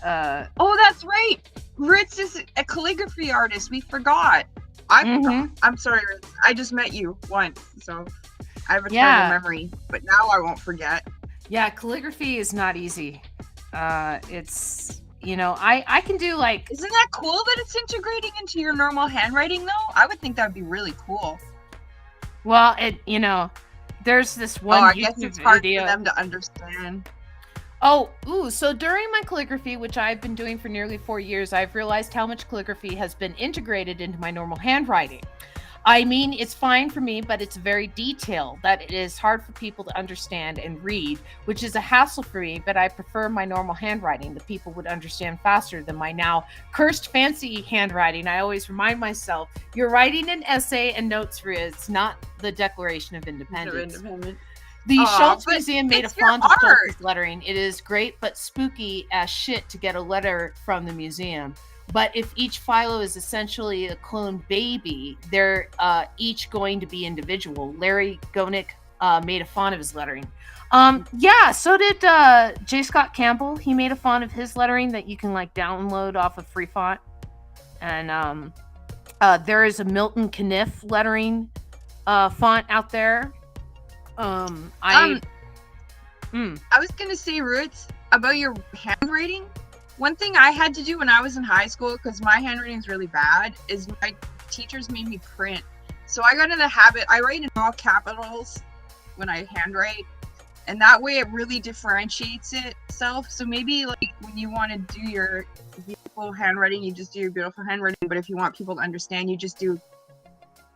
Oh, that's right. Ritz is a calligraphy artist. We forgot. I forgot. I'm sorry, Ritz. I just met you once, so I have a terrible memory. But now I won't forget. Yeah, calligraphy is not easy. It's, you know, I can do like... Isn't that cool that it's integrating into your normal handwriting, though? I would think that would be really cool. Well, you know, there's this one I YouTube guess it's hard video. for them to understand. So during my calligraphy, which I've been doing for nearly 4 years, I've realized how much calligraphy has been integrated into my normal handwriting. I mean, it's fine for me, but it's very detailed that it is hard for people to understand and read, which is a hassle for me, but I prefer my normal handwriting that people would understand faster than my now cursed fancy handwriting. I always remind myself, you're writing an essay and notes for it. It's not the Declaration of Independence. The Schultz Museum made a font of Schultz's lettering. It is great, but spooky as shit to get a letter from the museum. But if each Philo is essentially a clone baby, they're each going to be individual. Larry Gonick made a font of his lettering. Yeah, so did J. Scott Campbell. He made a font of his lettering that you can like download off of Free Font. And there is a Milton Caniff lettering font out there. I was gonna say, Roots, about your handwriting. One thing I had to do when I was in high school, because my handwriting is really bad, is my teachers made me print. So I got into the habit, I write in all capitals when I handwrite, and that way it really differentiates itself. So maybe like when you want to do your beautiful handwriting, you just do your beautiful handwriting, but if you want people to understand, you just do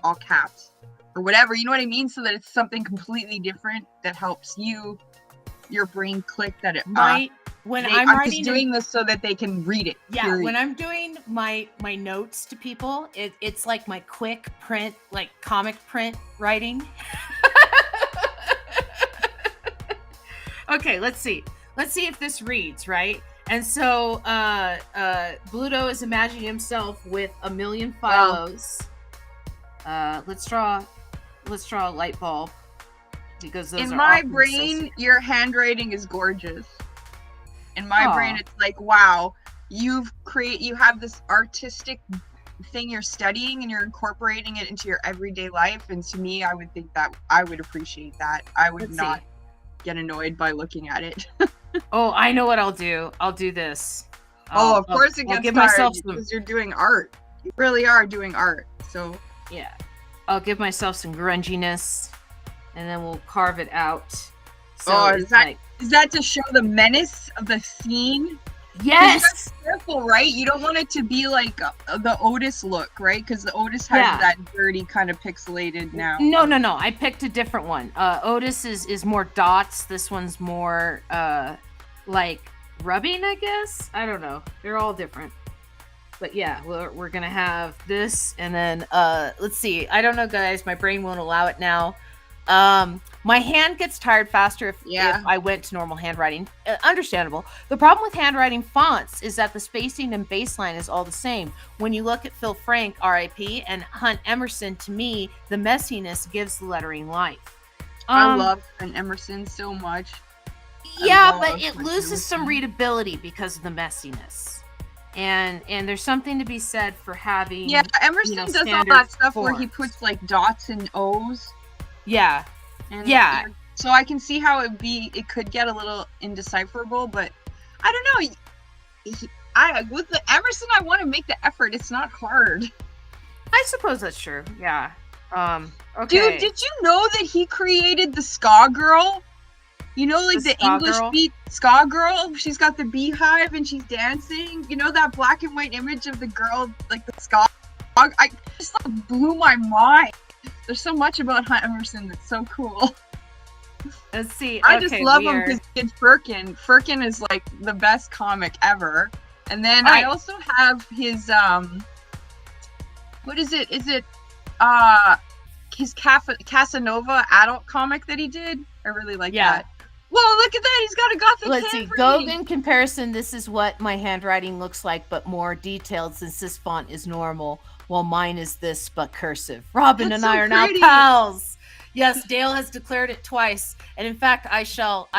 all caps or whatever, you know what I mean? So that it's something completely different that helps your brain click that it might. I'm writing, just doing this so that they can read it. Yeah, period. When I'm doing my notes to people, it's like my quick print, like comic print writing. Okay, let's see if this reads right. And so Bluto is imagining himself with a million Philos. Let's draw a light bulb, because those in are my brain, your handwriting is gorgeous. In my brain, it's like, wow, you have this artistic thing you're studying and you're incorporating it into your everyday life. And to me, I would think that I would appreciate that. I would not get annoyed by looking at it. Oh, I know what I'll do. I'll do this. Of course it gets tired because you're doing art. You really are doing art. So yeah, I'll give myself some grunginess, and then we'll carve it out. So is that to show the menace of the scene? Yes. Careful, right? You don't want it to be like the Otis look, right? Because the Otis has that dirty kind of pixelated now. No. I picked a different one. Otis is more dots. This one's more like rubbing, I guess. I don't know. They're all different. But yeah, we're gonna have this, and then let's see. I don't know, guys. My brain won't allow it now. My hand gets tired faster if I went to normal handwriting. Understandable. The problem with handwriting fonts is that the spacing and baseline is all the same. When you look at Phil Frank, R.I.P., and Hunt Emerson, to me, the messiness gives the lettering life. I love Hunt Emerson so much. Yeah, but it loses some readability because of the messiness. And there's something to be said for having Emerson does all that stuff forms. Where he puts like dots and O's. Yeah. And so I can see how it could get a little indecipherable, but I don't know. With the Emerson, I want to make the effort. It's not hard. I suppose that's true. Yeah. Okay. Dude, did you know that he created the ska girl? You know, like the English beat ska girl? She's got the beehive and she's dancing. You know that black and white image of the girl, like the ska? I just blew my mind. There's so much about Hunt Emerson that's so cool. Let's see. I just love him because it's Firkin. Firkin is like the best comic ever. And then I also have his what is it? Is it his Casanova adult comic that he did? I really like that. Whoa, look at that. He's got a gothic Let's see. Go in comparison. This is what my handwriting looks like, but more detailed since this font is normal, while mine is this, but cursive. Robin and I are now pals. Yes, Dale has declared it twice. And in fact, I shall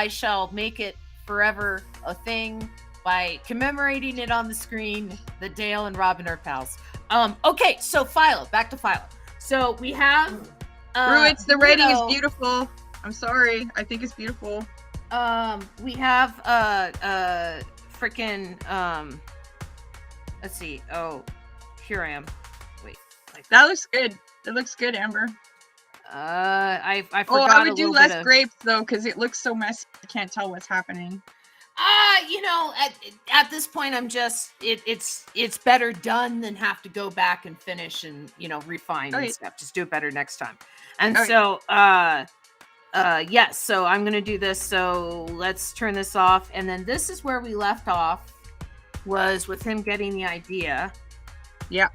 make it forever a thing by commemorating it on the screen that Dale and Robin are pals. Okay, so Philo, back to Philo. So we have Ruitz, the writing is beautiful. I'm sorry. I think it's beautiful. We have freaking let's see. Oh, here I am. Wait. That looks good. It looks good, Amber. I forgot. Oh, I would do less grapes though, because it looks so messy. I can't tell what's happening. You know, at this point, I'm just it's better done than have to go back and finish and refine and stuff. Just do it better next time. And so yes, so I'm gonna do this. So let's turn this off, and then this is where we left off, was with him getting the idea. Yeah.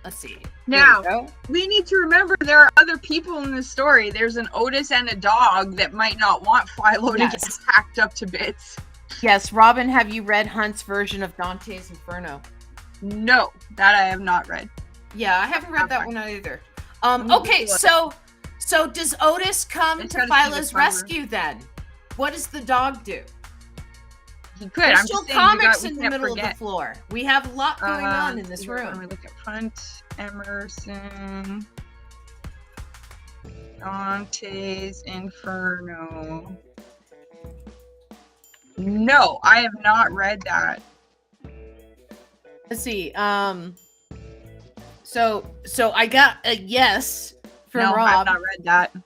Let's see. Now, we need to remember there are other people in this story. There's an Otis and a dog that might not want Philo to get hacked up to bits. Yes, Robin, have you read Hunt's version of Dante's Inferno? No, that I have not read. Yeah, I haven't read that one either. Okay, so does Otis come to Philo's rescue then? What does the dog do? He could. There's still comics in the middle of the floor. We have a lot going on in this room. Let me look at Hunt, Emerson, Dante's Inferno. No, I have not read that. Let's see. So I got a yes from Rob. No, I've not read that.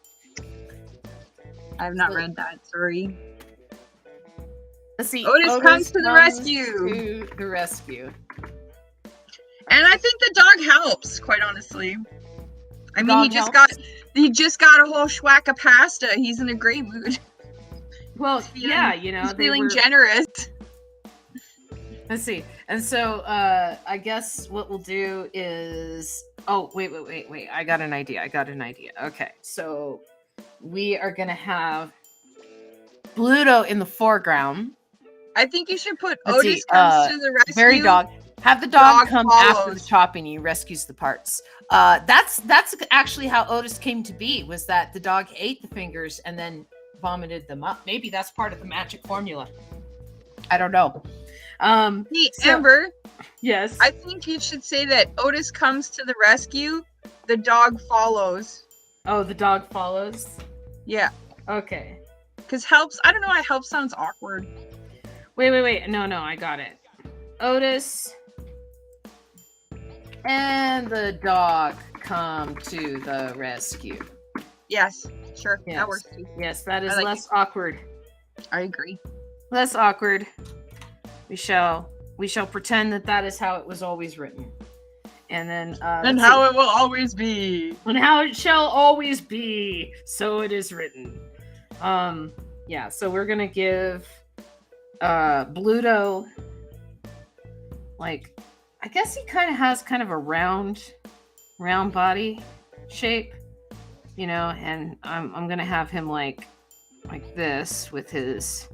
I have not read that. Sorry. Let's see. Otis comes to the rescue. To the rescue. And I think the dog helps, quite honestly. I mean, he just got a whole schwack of pasta. He's in a great mood. Well, yeah, he's feeling generous. Let's see. And so I guess what we'll do is wait. I got an idea. Okay. So we are gonna have Bluto in the foreground. I think you should put Otis comes to the rescue. Very dog. Have the dog come after the chopping. He rescues the parts. That's actually how Otis came to be. Was that the dog ate the fingers and then vomited them up? Maybe that's part of the magic formula. I don't know. Amber. Yes. I think you should say that Otis comes to the rescue. The dog follows. Oh, the dog follows. Yeah. Okay. Because helps. I don't know why help sounds awkward. Wait. No, I got it. Otis and the dog come to the rescue. Yes, sure. Yes. That works too. Yes, that is less awkward. I agree. Less awkward. We shall pretend that is how it was always written. And then and how it will always be. And how it shall always be. So it is written. Yeah, so we're gonna give Bluto, like, I guess he kind of has kind of a round body shape, and I'm gonna have him like this with his,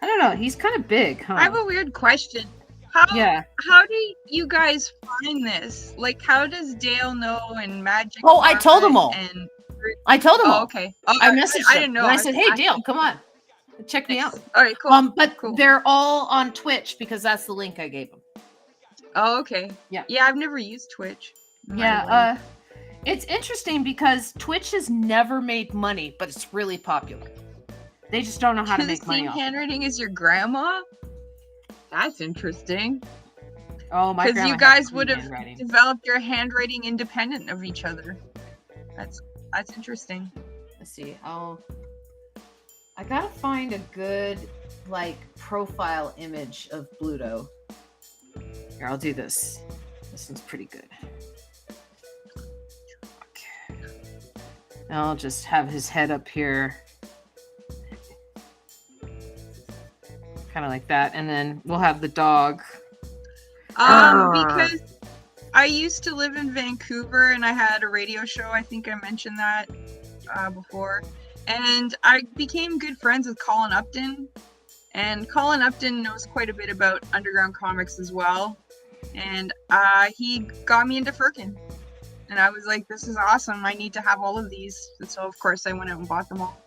I don't know, he's kind of big, huh? I have a weird question. How do you guys find this? Like, how does Dale know and Magic? Oh, I told him all. I told him all. Okay. I messaged him. I didn't know. And I said, "Hey, Dale, come on, check me out." All right, cool. But they're all on Twitch because that's the link I gave them. Oh, okay. Yeah. Yeah, I've never used Twitch. Yeah. It's interesting because Twitch has never made money, but it's really popular. They just don't know how to make money. The same handwriting as your grandma? That's interesting. Oh, my! Because you guys would have developed your handwriting independent of each other. That's interesting. Let's see. I gotta find a good profile image of Bluto. Here, I'll do this. This one's pretty good. Okay. I'll just have his head up here. Kind of like that. And then we'll have the dog. Because I used to live in Vancouver and I had a radio show. I think I mentioned that before. And I became good friends with Colin Upton. And Colin Upton knows quite a bit about underground comics as well. And he got me into Firkin. And I was like, this is awesome. I need to have all of these. And so, of course, I went out and bought them all.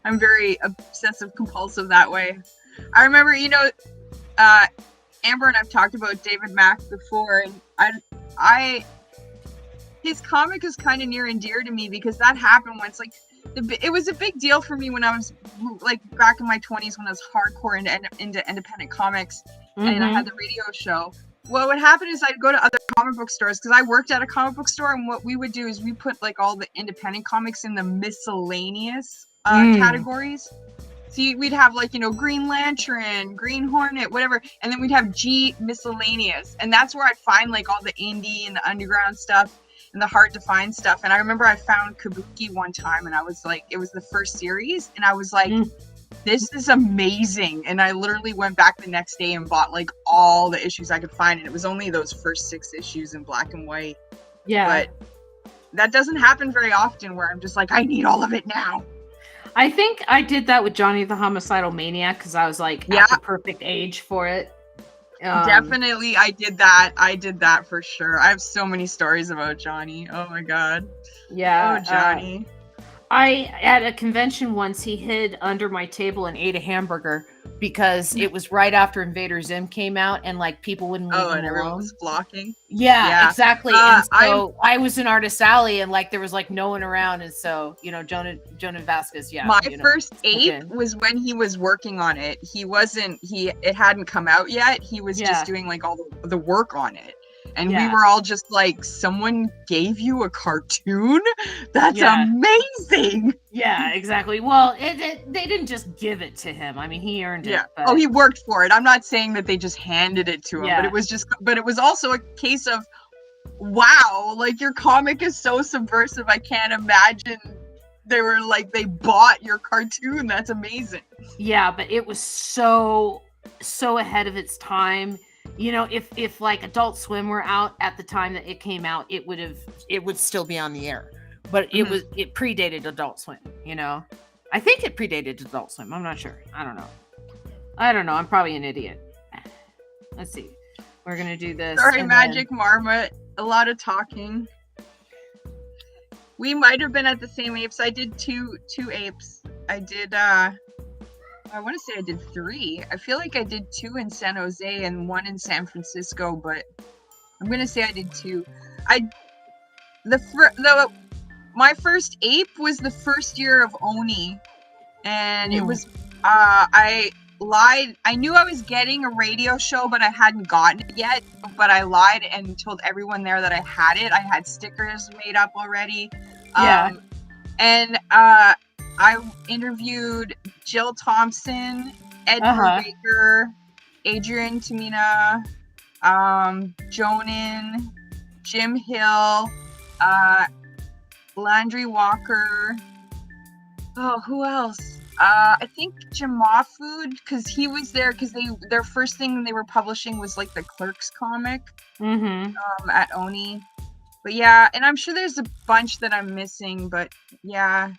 I'm very obsessive compulsive that way. I remember, Amber and I've talked about David Mack before, and his comic is kind of near and dear to me because that happened once. Like, it was a big deal for me when I was like back in my 20s when I was hardcore into independent comics, and I had the radio show. What would happen is I'd go to other comic book stores because I worked at a comic book store, and what we would do is we put like all the independent comics in the miscellaneous categories. So we'd have like, Green Lantern, Green Hornet, whatever. And then we'd have G miscellaneous. And that's where I'd find like all the indie and the underground stuff and the hard to find stuff. And I remember I found Kabuki one time and I was like, it was the first series. And I was like, this is amazing. And I literally went back the next day and bought like all the issues I could find. And it was only those first 6 issues in black and white. Yeah. But that doesn't happen very often where I'm just like, I need all of it now. I think I did that with Johnny the Homicidal Maniac because I was like at the perfect age for it. Definitely, I did that for sure. I have so many stories about Johnny. Oh my god. Yeah. Oh, Johnny. At a convention once, he hid under my table and ate a hamburger because it was right after Invader Zim came out and like people wouldn't leave him and everyone alone. was flocking. Yeah, exactly. And so I was in Artist Alley and like there was like no one around, and so Jonah Vasquez. Yeah. My first ape was when he was working on it. It hadn't come out yet. He was just doing like all the work on it. And we were all just like, someone gave you a cartoon? That's amazing. Yeah, exactly. Well, they didn't just give it to him. I mean, he earned it. Yeah. But... he worked for it. I'm not saying that they just handed it to him, but it was also a case of, wow, like your comic is so subversive. I can't imagine they were like, they bought your cartoon. That's amazing. Yeah, but it was so ahead of its time. If like Adult Swim were out at the time that it came out, it would still be on the air. But it predated Adult Swim, I think it predated Adult Swim. I'm not sure. I don't know. I'm probably an idiot. Let's see. We're gonna do this. Sorry, Magic Marmot. A lot of talking. We might have been at the same apes. I did two apes. I did I want to say I did 3. I feel like I did 2 in San Jose and 1 in San Francisco, but I'm gonna say I did 2. My first ape was the first year of Oni, and it was I lied. I knew I was getting a radio show, but I hadn't gotten it yet. But I lied and told everyone there that I had it. I had stickers made up already. And I interviewed Jill Thompson, Ed Brubaker, Adrian Tamina, Jonan, Jim Hill, Landry Walker. Oh, who else? I think Jamafood, because he was there because their first thing they were publishing was like the Clerks comic at Oni. But yeah, and I'm sure there's a bunch that I'm missing, but yeah.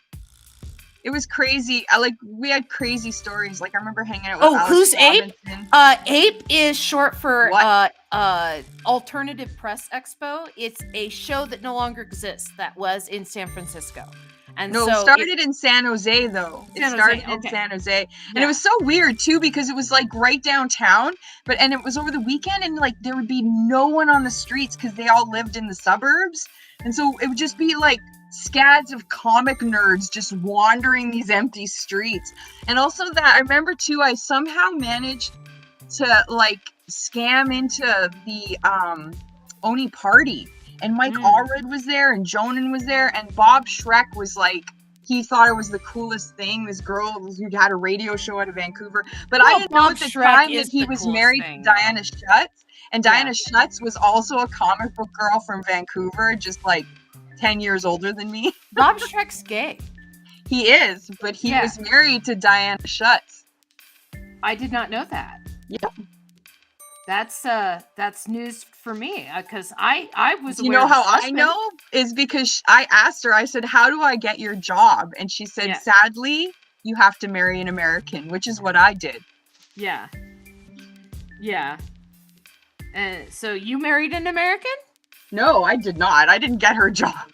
It was crazy. We had crazy stories. Like I remember hanging out with Alex who's Robinson. Ape? Ape is short for Alternative Press Expo. It's a show that no longer exists that was in San Francisco. And it started in San Jose though. It started in San Jose. And it was so weird too because it was like right downtown, and it was over the weekend and like there would be no one on the streets because they all lived in the suburbs. And so it would just be like scads of comic nerds just wandering these empty streets. And also that I remember too, I somehow managed to like scam into the Oni party, and Mike Allred was there and Jonan was there, and Bob Schreck was like, he thought it was the coolest thing, this girl who had a radio show out of Vancouver, but I didn't know at the time that he was married to Diana Schutz, and Diana Schutz was also a comic book girl from Vancouver, just like 10 years older than me. Bob Schreck's gay. He is, but he was married to Diana Schutz. I did not know that. Yep. That's news for me, because I was. You know how I know is because I asked her. I said, "How do I get your job?" And she said, "Sadly, you have to marry an American," which is what I did. Yeah. Yeah. And so you married an American? No, I did not. I didn't get her job.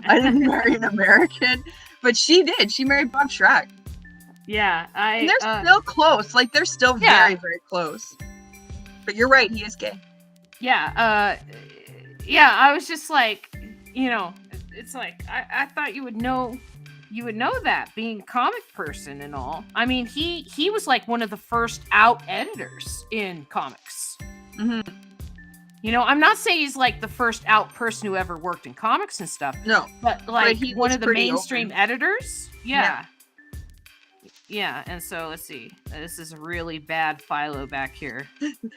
I didn't marry an American, but she did. She married Bob Schreck. Yeah, and they're still close. Like they're still very, very close. But you're right, he is gay. Yeah, yeah, I was just like, it's like I thought you would know that, being a comic person and all. I mean, he was like one of the first out editors in comics. Mm-hmm. I'm not saying he's like the first out person who ever worked in comics and stuff. No, but like he one of the mainstream open. editors. Yeah, and so let's see. This is a really bad Philo back here.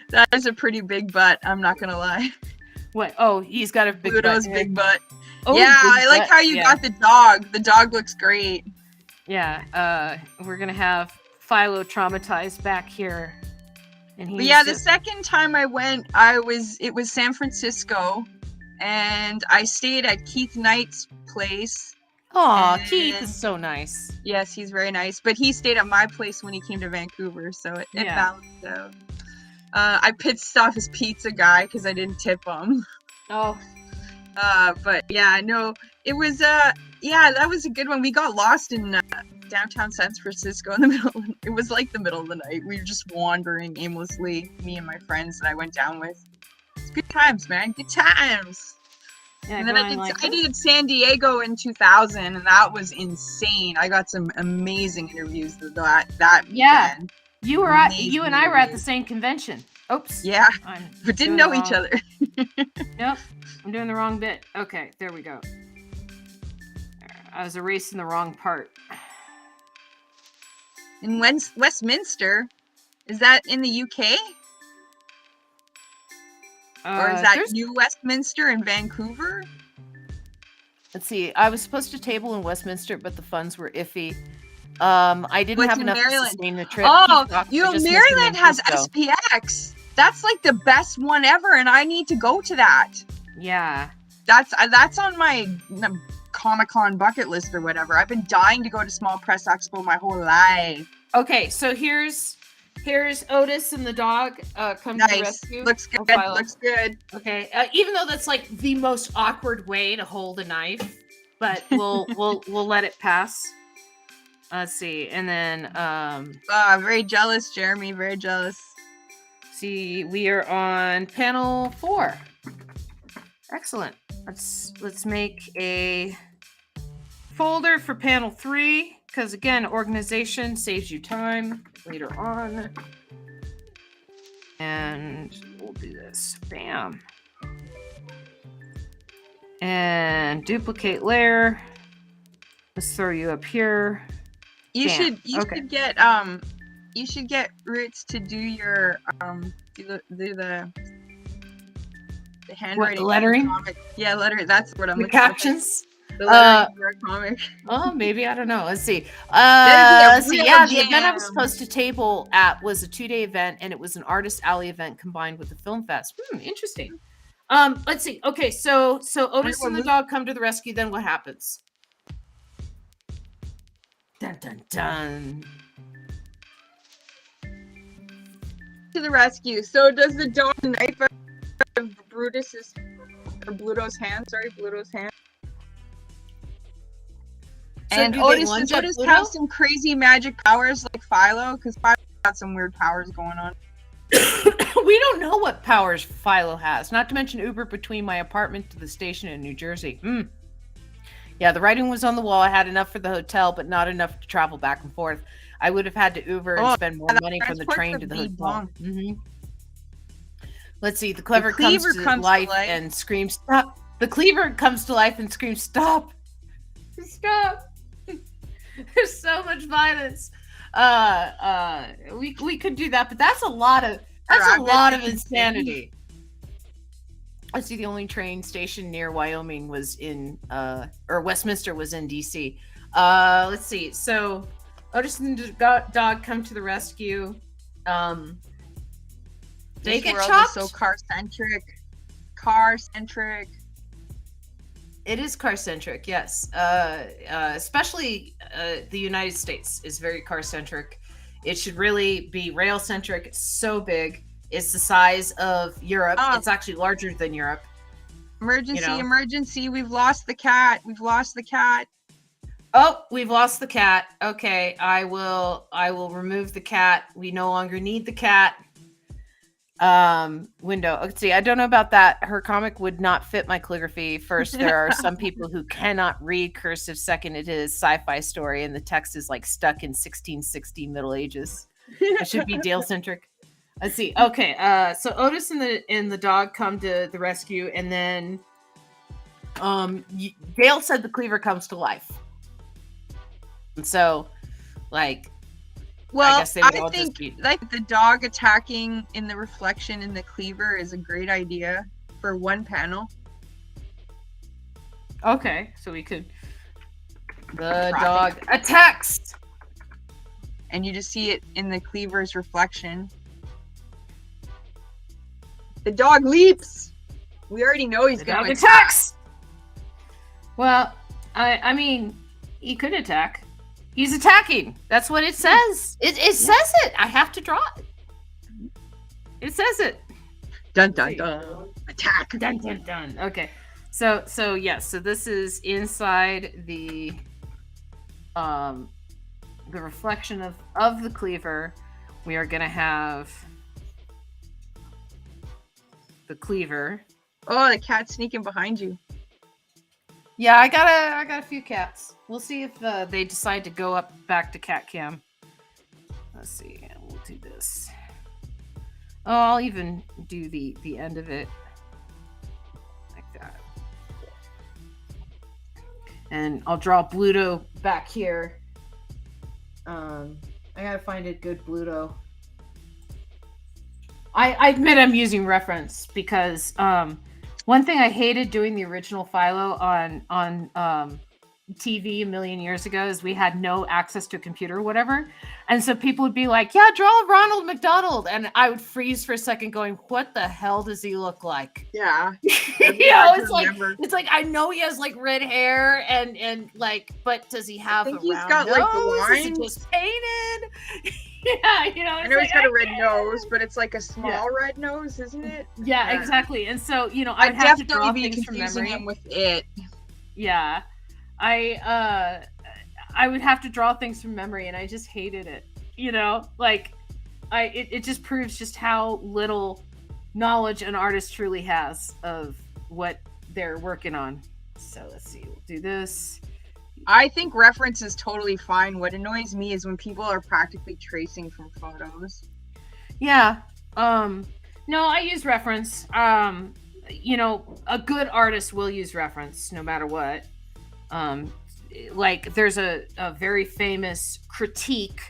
That is a pretty big butt. I'm not gonna lie. What? Oh, he's got a big Pluto's butt. big butt. Oh, yeah, big I like butt. how you got the dog. The dog looks great. Yeah, we're gonna have Philo traumatized back here. And but yeah, the second time I went, it was San Francisco, and I stayed at Keith Knight's place. Oh, Keith is so nice. Yes, he's very nice. But he stayed at my place when he came to Vancouver, so it balanced out. I pissed off his pizza guy because I didn't tip him. Oh. But yeah, no, it was that was a good one. We got lost in downtown San Francisco in the middle. It was like the middle of the night. We were just wandering aimlessly, me and my friends that I went down with. It's good times, man. Good times. Yeah, and then I did San Diego in 2000, and that was insane. I got some amazing interviews that weekend. You and I were at the same convention. Oops. Yeah, but didn't know each other. Nope, I'm doing the wrong bit. Okay, there we go. I was erasing the wrong part. In Westminster, is that in the UK? Or is that New Westminster in Vancouver? Let's see. I was supposed to table in Westminster, but the funds were iffy. I didn't have enough to sustain the trip. Oh, Maryland has SPX. That's like the best one ever, and I need to go to that. Yeah. That's on my Comic-Con bucket list or whatever. I've been dying to go to Small Press Expo my whole life. Okay, so here's Otis and the dog come to the rescue. Looks good. Looks good. Okay, even though that's like the most awkward way to hold a knife, but we'll let it pass. Let's see, and then very jealous, Jeremy. Very jealous. See, we are on panel 4. Excellent. Let's make a folder for panel 3, because again, organization saves you time later on. And we'll do this. Bam. And duplicate layer. Let's throw you up here. You should get Roots to do your do the handwriting. What, lettering? Yeah, lettering. That's what I'm the looking captions. For. The lettering for a comic. Oh, maybe, I don't know. Let's see. Let's see. Yeah, the event I was supposed to table at was a 2-day event, and it was an artist alley event combined with the film fest. Interesting. Let's see. Okay, so Otis and the dog come to the rescue. Then what happens? Dun dun dun. To the rescue. So does the dog knife out of Bluto's hand? Sorry, Bluto's hand. So and Otis have some crazy magic powers like Philo? Because Philo got some weird powers going on. We don't know what powers Philo has. Not to mention Uber between my apartment to the station in New Jersey. Yeah, the writing was on the wall. I had enough for the hotel, but not enough to travel back and forth. I would have had to Uber and spend more money from the train to the hotel. Let's see. The cleaver comes to life and screams, "Stop!" The cleaver comes to life and screams, "Stop! Stop!" There's so much violence. We could do that, but that's a lot of insanity. I see the only train station near Wyoming was in or Westminster was in DC. Let's see. So Otis and the dog come to the rescue. They get world chopped. Is so car-centric. It is car-centric, yes. Especially the United States is very car-centric. It should really be rail-centric. It's so big. It's the size of Europe. It's actually larger than Europe. Emergency, emergency. We've lost the cat. Oh, we've lost the cat. Okay, I will remove the cat. We no longer need the cat. Window. Let's see. I don't know about that. Her comic would not fit my calligraphy. First, there are some people who cannot read cursive. Second, it is sci-fi story and the text is like stuck in 1660 Middle Ages. It should be Dale-centric. Let's see. Okay. So Otis and the dog come to the rescue, and then Dale said the cleaver comes to life. And so, like, well, I think like the dog attacking in the reflection in the cleaver is a great idea for one panel. Okay, so we could. The dog attacks, and you just see it in the cleaver's reflection. The dog leaps. We already know he's going to attack. Well, I mean, he could attack. He's attacking. That's what it says. It says it. I have to draw it. It says it. Dun dun dun. Attack. Dun dun dun. Okay. So yes. So this is inside the reflection of the cleaver. We are gonna have the cleaver. Oh, the cat's sneaking behind you. Yeah, I got a few cats. We'll see if they decide to go back to cat cam. Let's see. We'll do this. Oh, I'll even do the end of it like that. And I'll draw Bluto back here. I gotta find a good Bluto. I admit I'm using reference because one thing I hated doing the original Philo on TV a million years ago is we had no access to a computer or whatever. And so people would be like, yeah, draw Ronald McDonald. And I would freeze for a second going, what the hell does he look like? Yeah. It's like, I know he has like red hair and like, but does he have a round he's got nose? Like the lines. Is it just painted? Yeah, I know he's got a red nose, but it's like a small red nose, isn't it? Yeah, exactly. And so, I'd have to draw be things from confusing memory. him with it. Yeah. I would have to draw things from memory, and I just hated it. It just proves just how little knowledge an artist truly has of what they're working on. So let's see, we'll do this. I think reference is totally fine. What annoys me is when people are practically tracing from photos. Yeah. No, I use reference. A good artist will use reference no matter what. Like there's a very famous critique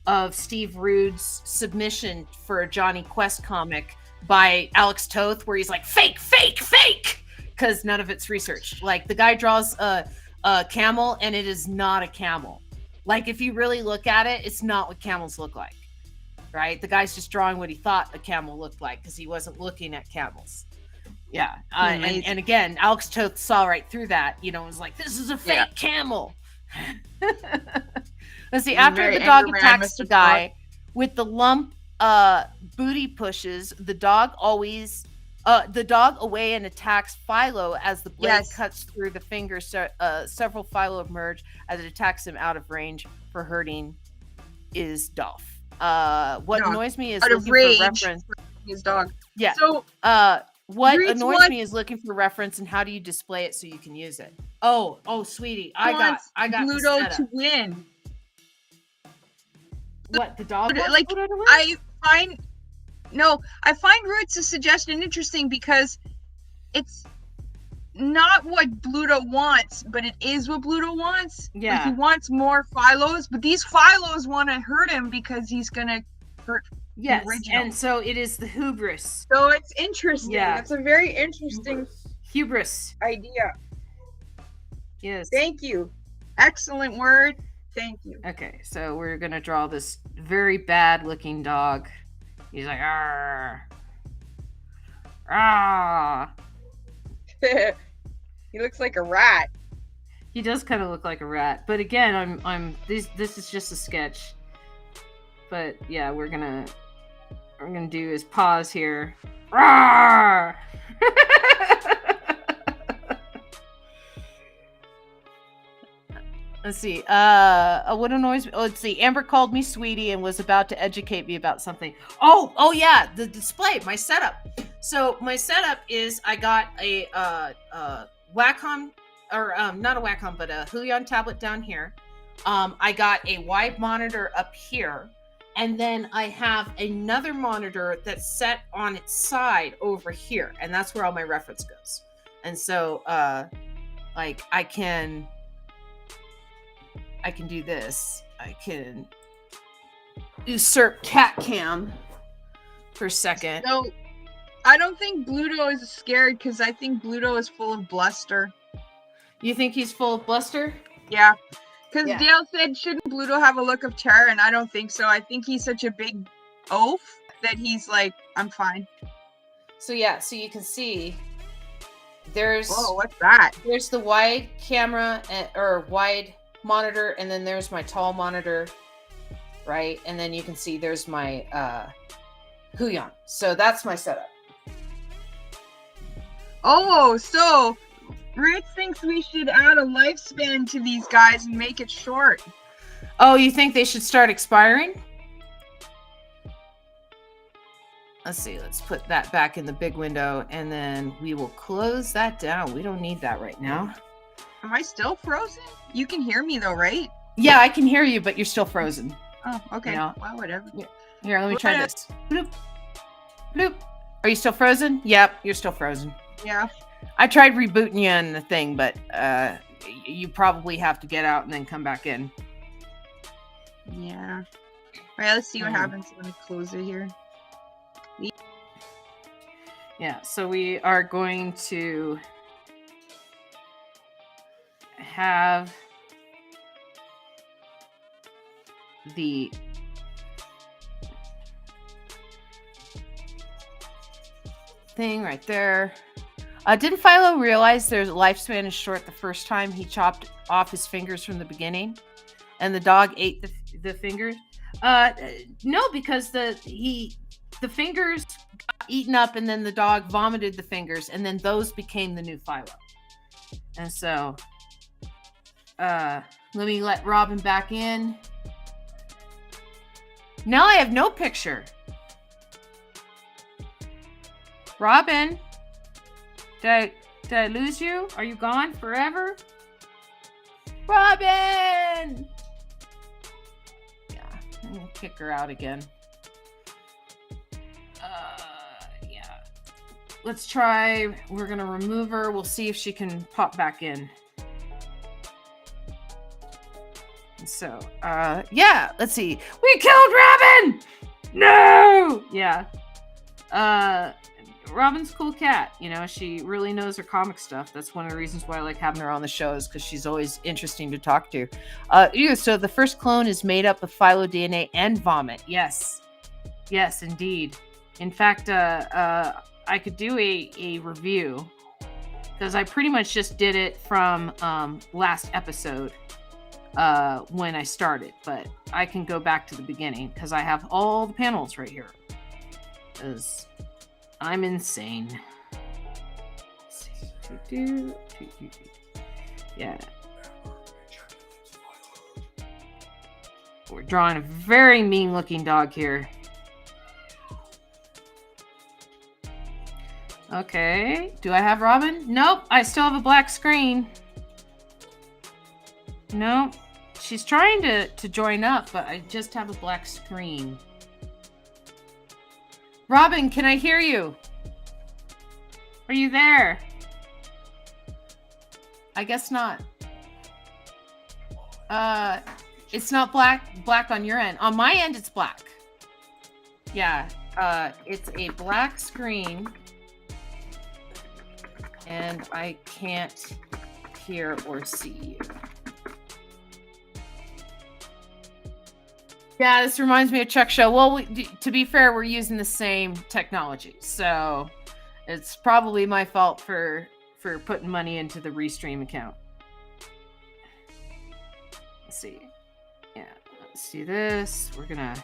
of Steve Rude's submission for a Johnny Quest comic by Alex Toth, where he's like, fake, because none of it's researched. Like the guy draws a camel and it is not a camel. Like if you really look at it, it's not what camels look like, right? The guy's just drawing what he thought a camel looked like because he wasn't looking at camels. Yeah, and again, Alex Toth saw right through that, was like, this is a fake camel. Let's see, after the dog attacks the guy with the lump booty pushes, the dog away and attacks Philo as the blade cuts through the finger. Several Philo emerge as it attacks him out of range for hurting is Dolph. What annoys me is looking for reference. His dog. Yeah. So what annoys me is looking for reference and how do you display it so you can use it? Oh, sweetie, I got Bluto to win. What, the dog? Like I find Rude's suggestion interesting because it's not what Bluto wants, but it is what Bluto wants. Yeah. Like he wants more Philos, but these Philos want to hurt him because he's gonna hurt Yes, original. and so it is the hubris. So it's interesting. Yeah. It's a very interesting Hubris. idea. Yes. Thank you. Excellent word. Thank you. Okay, so we're gonna draw this very bad looking dog. He's like, ah, ah. He looks like a rat. He does kind of look like a rat, but again, this is just a sketch. But yeah, we're gonna do his paws here. Rawr! Let's see. What annoys me? Oh, let's see. Amber called me sweetie and was about to educate me about something. Oh yeah, the display, my setup. So my setup is I got a Wacom, or not a Wacom, but a Huion tablet down here. I got a wide monitor up here, and then I have another monitor that's set on its side over here, and that's where all my reference goes. And so, like I can do this. I can usurp cat cam for a second. So, I don't think Bluto is scared because I think Bluto is full of bluster. You think he's full of bluster? Yeah. Because Yeah. Dale said, shouldn't Bluto have a look of terror? And I don't think so. I think he's such a big oaf that he's like, I'm fine. So yeah, so you can see there's Whoa, what's that? There's the wide camera or wide monitor, and then there's my tall monitor, right? And then you can see there's my Huion. So that's my setup. Oh, so Rich thinks we should add a lifespan to these guys and make it short. Oh, you think they should start expiring? Let's see, let's put that back in the big window, and then we will close that down. We don't need that right now. Am I still frozen? You can hear me though, right? Yeah, I can hear you, but you're still frozen. Oh, okay. Yeah. Well, whatever. Here, let me try this. Bloop. Bloop. Are you still frozen? Yep, you're still frozen. Yeah. I tried rebooting you in the thing, but you probably have to get out and then come back in. Yeah. All right, let's see what happens when I close it here. Yeah, so we are going to have the thing right there. Didn't Philo realize their lifespan is short the first time he chopped off his fingers from the beginning, and the dog ate the fingers? No, because the fingers got eaten up, and then the dog vomited the fingers, and then those became the new Philo. And so, let me let Robin back in. Now I have no picture. Robin, did I lose you? Are you gone forever? Robin! Yeah, I'm gonna kick her out again. Yeah. Let's try, we're gonna remove her. We'll see if she can pop back in. So, yeah, let's see. We killed Robin! No! Yeah. Robin's a cool cat. You know, she really knows her comic stuff. That's one of the reasons why I like having her on the show, is because she's always interesting to talk to. Yeah, so the first clone is made up of Philo DNA and vomit. Yes. Yes, indeed. In fact, I could do a review, because I pretty much just did it from last episode when I started. But I can go back to the beginning, because I have all the panels right here. Because I'm insane. Yeah. We're drawing a very mean looking dog here. Okay. Do I have Robin? Nope. I still have a black screen. Nope. She's trying to join up, but I just have a black screen. Robin, can I hear you? Are you there? I guess not. It's not black on your end. On my end, it's black. Yeah, it's a black screen, and I can't hear or see you. Yeah, this reminds me of Chuck Show. Well, to be fair, we're using the same technology, so it's probably my fault for putting money into the Restream account. Let's see. Yeah, let's do this. We're gonna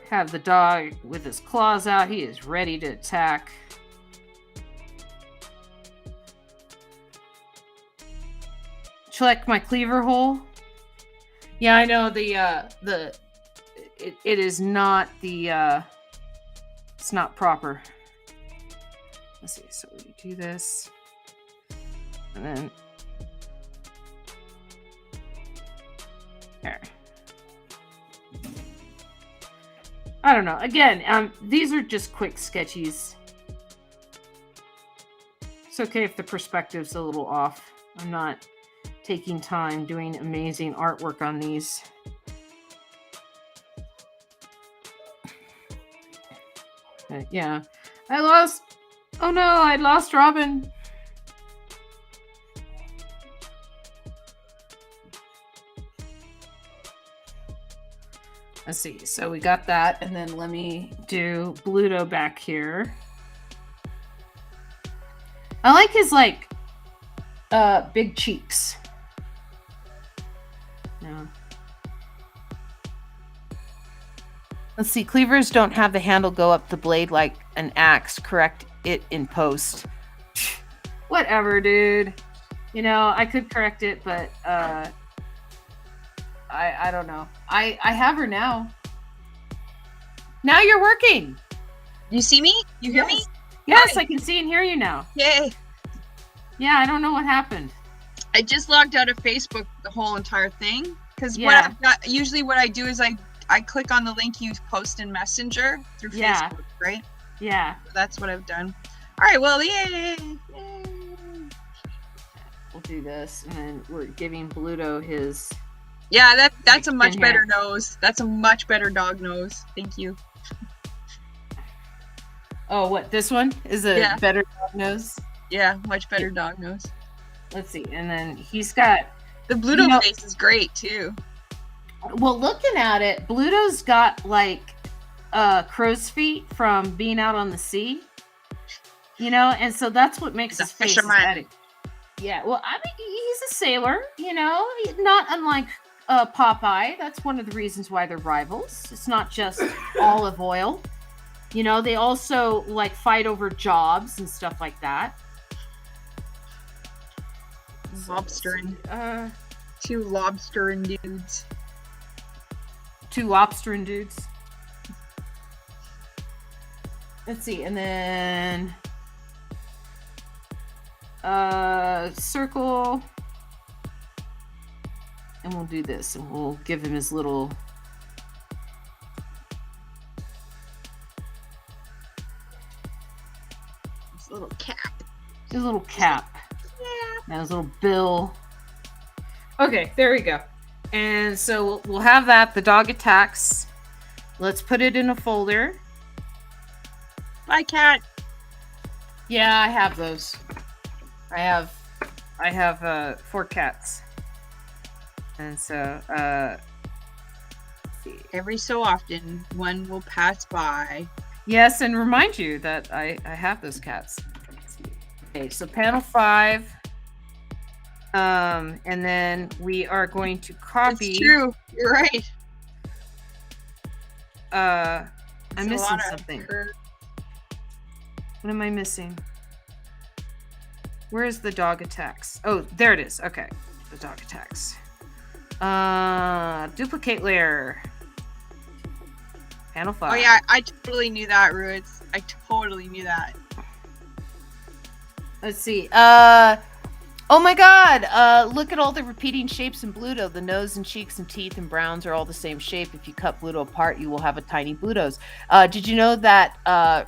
have the dog with his claws out. He is ready to attack. Select my cleaver hole. Yeah, I know it is not the it's not proper. Let's see. So we do this, and then there. I don't know. Again, these are just quick sketchies. It's okay if the perspective's a little off. I'm not taking time doing amazing artwork on these. But yeah. I lost Robin. Let's see. So we got that, and then let me do Bluto back here. I like his big cheeks. Yeah. Let's see. Cleavers don't have the handle go up the blade like an axe. Correct it in post. Whatever, dude. You know, I could correct it, but I don't know. I have her now. Now you're working. You see me? You hear me? Yes, Hi. I can see and hear you now. Yay. Yeah, I don't know what happened. I just logged out of Facebook the whole entire thing. Because usually what I do is I click on the link you post in Messenger through Facebook, right? Yeah. So that's what I've done. All right, well, yay. We'll do this, and then we're giving Bluto his... Yeah, that's a much better nose. That's a much better dog nose. Thank you. Oh, what? This one is a better dog nose? Yeah, much better dog nose. Let's see. And then he's got... The Bluto face is great, too. Well, looking at it, Bluto's got, crow's feet from being out on the sea. You know? And so that's what makes his face aesthetic. Yeah, well, I mean, he's a sailor, you know? Not unlike... Popeye. That's one of the reasons why they're rivals. It's not just olive oil. You know, they also fight over jobs and stuff like that. Lobstering. Two lobstering dudes. Two lobstering dudes. Let's see, and then circle. And we'll do this, and we'll give him his little... His little cap. His little cap. Yeah. And his little bill. Okay, there we go. And so we'll have that. The dog attacks. Let's put it in a folder. Bye, cat. Yeah, I have those. I have 4 cats. And so, let's see. Every so often, one will pass by. Yes, and remind you that I have those cats. Okay, so panel 5. And then we are going to copy. It's true. You're right. I'm missing something. What am I missing? Where is the dog attacks? Oh, there it is. Okay, the dog attacks. Duplicate layer. Panel 5. Oh yeah, I totally knew that, Ruiz. I totally knew that. Let's see. Oh my god! Look at all the repeating shapes in Bluto. The nose and cheeks and teeth and browns are all the same shape. If you cut Bluto apart, you will have a tiny Blutos. Did you know that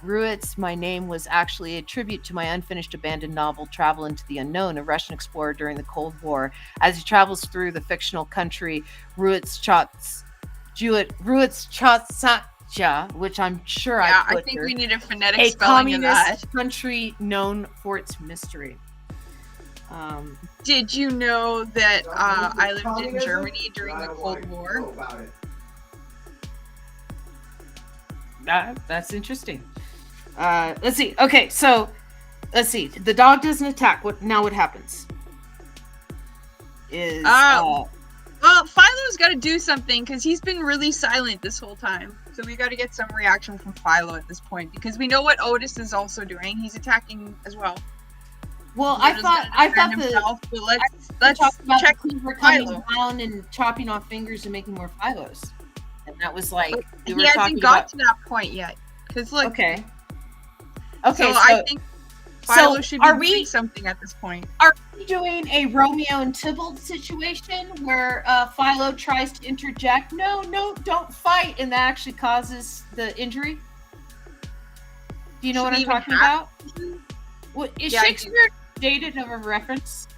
Ruit's My Name was actually a tribute to my unfinished abandoned novel, Travel into the Unknown, a Russian explorer during the Cold War. As he travels through the fictional country Ruit's which I'm sure Yeah, I I think we need a phonetic a spelling of that. communist country known for its mystery. Did you know that I lived in Communism? Germany during the I Cold want to War? know about it. That's interesting. Let's see. Okay, so let's see. The dog doesn't attack. What happens? Well, Philo's got to do something because he's been really silent this whole time. So we got to get some reaction from Philo at this point because we know what Otis is also doing. He's attacking as well. Well, I thought let's check Cleaver Philo. coming down and chopping off fingers and making more Philos, and that was like He hasn't got to that point yet. Because look, okay. So I think Philo should be doing something at this point. Are we doing a Romeo and Tybalt situation where Philo tries to interject? No, don't fight, and that actually causes the injury? Do you know what I'm talking about? Well, is Shakespeare dated of a reference?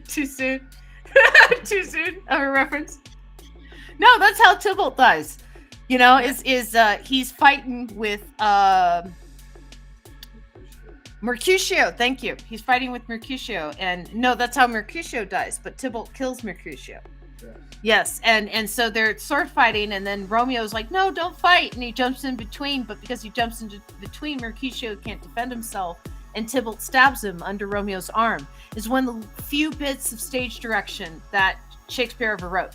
Too soon. Too soon of a reference. No, that's how Tybalt dies. You know, he's fighting with Mercutio. Thank you. He's fighting with Mercutio, and no, that's how Mercutio dies. But Tybalt kills Mercutio. Yes, and so they're sword fighting, and then Romeo's like, "No, don't fight," and he jumps in between. But because he jumps into between, Mercutio can't defend himself, and Tybalt stabs him under Romeo's arm. Is one of the few bits of stage direction that Shakespeare ever wrote,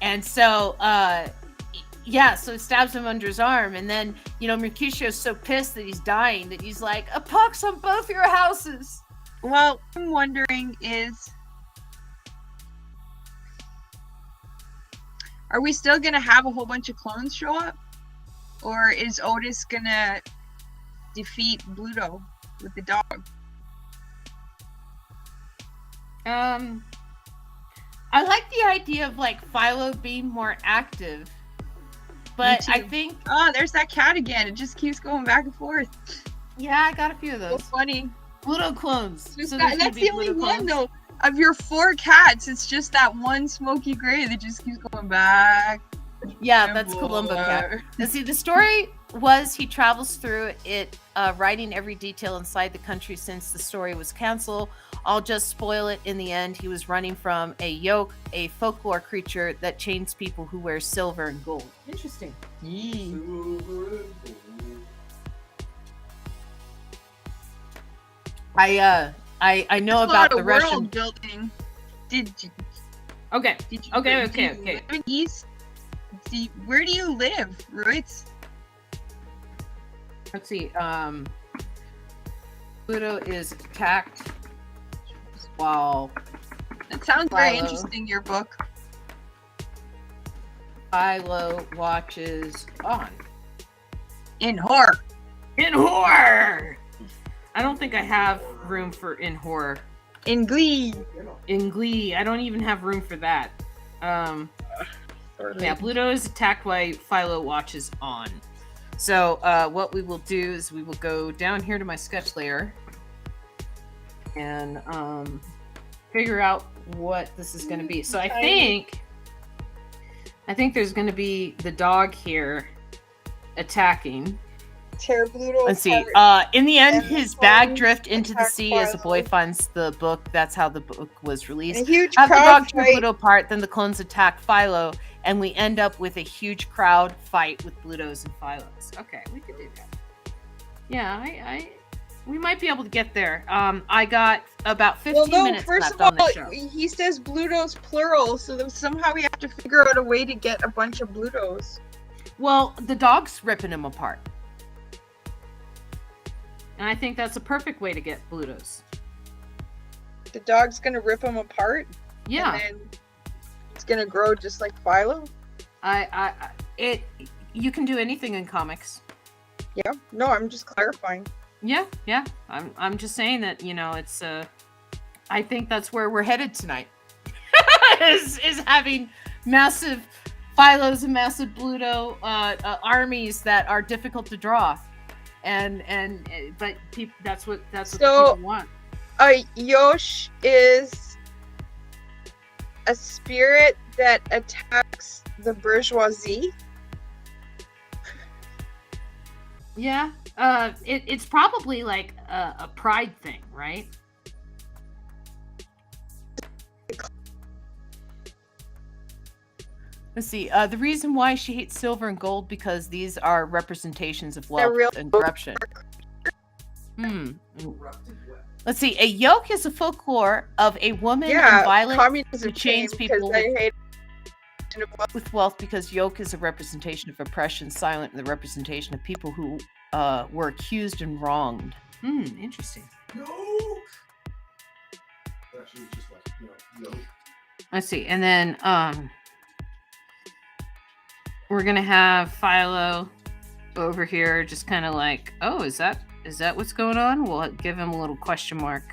and so so he stabs him under his arm, and then Mercutio's so pissed that he's dying that he's like, "A pox on both your houses." Well, what I'm wondering is, are we still gonna have a whole bunch of clones show up? Or is Otis gonna defeat Bluto with the dog? I like the idea of like Philo being more active. But I think there's that cat again. It just keeps going back and forth. Yeah, I got a few of those. So funny. Bluto clones. So that's the only one though. Of your 4 cats, it's just that one smoky gray that just keeps going back. Yeah, that's Columbo cat. And see, the story was he travels through it, writing every detail inside the country since the story was canceled. I'll just spoil it. In the end, he was running from a yoke, a folklore creature that chains people who wear silver and gold. Interesting. I know about the Russian world building. Okay. Okay. Live in East? Where do you live, Royce? Let's see. Pluto is attacked while that sounds very interesting. Your book. Philo watches on. In horror. In horror. I don't think I have room for in horror. In Glee. In Glee, I don't even have room for that. Yeah, Pluto is attacked while Philo watches on. So what we will do is we will go down here to my sketch layer and figure out what this is going to be. So I think there's going to be the dog here attacking. Tear Bluto Let's see. In the end, his bag drift into the sea as a boy finds the book. That's how the book was released. And a huge Have the crowd dog tear Bluto apart, then the clones attack Philo, and we end up with a huge crowd fight with Blutos and Philos. Okay, we could do that. Yeah, we might be able to get there. I got about 15 minutes left on the show. He says Blutos plural, so somehow we have to figure out a way to get a bunch of Blutos. Well, the dog's ripping him apart. And I think that's a perfect way to get Blutos. The dog's gonna rip him apart? Yeah. And then it's gonna grow just like Philo? You can do anything in comics. Yeah. No, I'm just clarifying. Yeah. I'm just saying that, you know, it's I think that's where we're headed tonight. is having massive Philos and massive Bluto armies that are difficult to draw, but that's what the people want. Yosh is a spirit that attacks the bourgeoisie. Yeah, it's probably like a pride thing, right? Let's see. The reason why she hates silver and gold because these are representations of wealth and corruption. Let's see. A yoke is a folklore of a woman in violet who chains people with wealth because yoke is a representation of oppression, silent in the representation of people who were accused and wronged. Interesting. Yoke. Actually, it's just like, yoke. Let's see. And then we're gonna have Philo over here just kind of like, oh, is that what's going on? We'll give him a little question mark.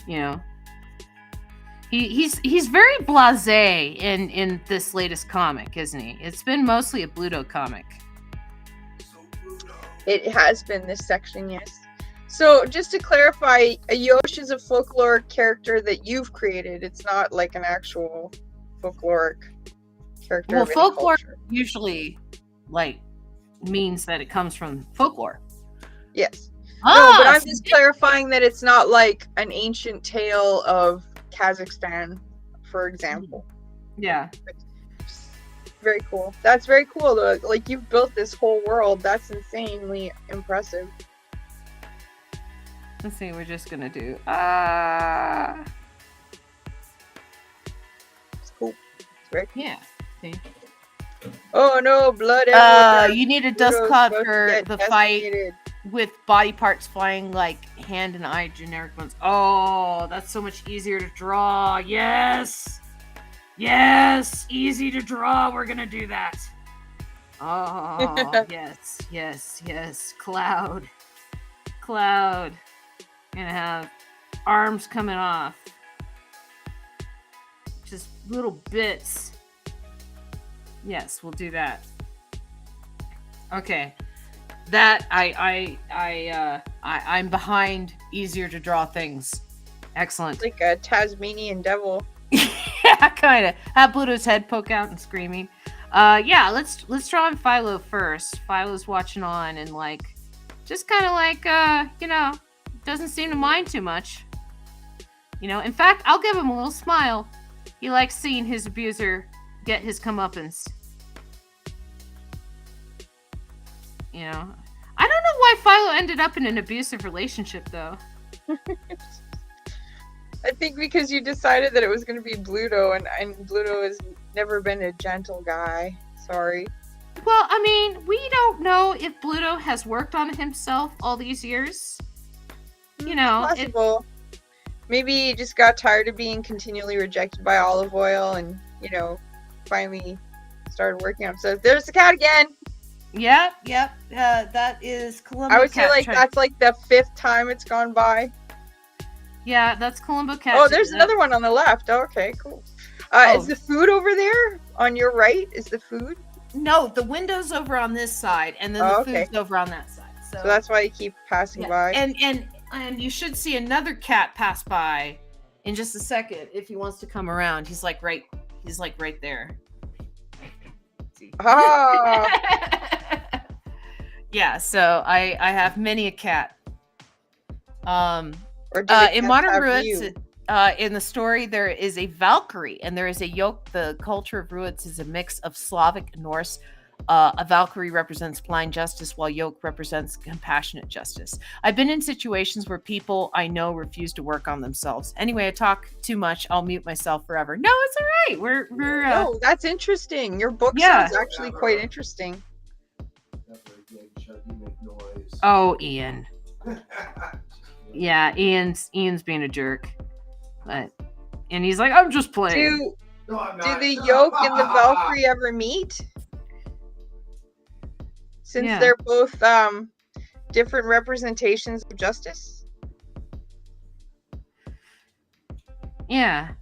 You know, he's very blasé in this latest comic, isn't he? It's been mostly a Bluto comic. It has been this section, yes. So just to clarify, a Yosh is a folklore character that you've created. It's not like an actual folkloric character. Well, folklore usually like means that it comes from folklore. Yes. No, but I'm just clarifying that it's not like an ancient tale of Kazakhstan, for example. Yeah. Very cool. That's very cool though. Like, you've built this whole world. That's insanely impressive. Let's see, we're just gonna do It's cool. It's very cool. Yeah. See? Oh no, blood everywhere. You need a dust cloud for the fight with body parts flying like hand and eye generic ones. Oh, that's so much easier to draw. Yes, easy to draw. We're gonna do that. Oh, yes. Cloud. Gonna have arms coming off. Just little bits. Yes, we'll do that. Okay. That I'm behind easier to draw things. Excellent. Like a Tasmanian devil. Yeah, kind of. Have Bluto's head poke out and screaming. Yeah, let's draw in Philo first. Philo's watching on and like, just kind of like, you know, doesn't seem to mind too much. You know, in fact, I'll give him a little smile. He likes seeing his abuser get his comeuppance. You know, I don't know why Philo ended up in an abusive relationship, though. I think because you decided that it was going to be Bluto, and Bluto has never been a gentle guy. Sorry. Well, I mean, we don't know if Bluto has worked on himself all these years. You know, possible. Maybe he just got tired of being continually rejected by Olive Oil, and you know, finally started working on himself. There's the cat again. Yep. That is Columbo. I would say like that's like the 5th time it's gone by. Yeah, that's Columbo cat. Oh, there's another one on the left. Oh, okay, cool. Is the food over there on your right? Is the food? No, the window's over on this side, and then the food's over on that side. So that's why you keep passing by. And you should see another cat pass by in just a second if he wants to come around. He's like right there. Yeah, so I have many a cat. In modern Ruitz, in the story, there is a Valkyrie and there is a yoke. The culture of Ruitz is a mix of Slavic and Norse. A Valkyrie represents blind justice, while yoke represents compassionate justice. I've been in situations where people I know refuse to work on themselves. Anyway, I talk too much. I'll mute myself forever. No, it's all right. We're no, that's interesting. Your book sounds actually quite interesting. Oh, Ian. Yeah, Ian's being a jerk, and he's like, I'm just playing. Do the yoke and the Valkyrie ever meet? Since they're both different representations of justice. Yeah.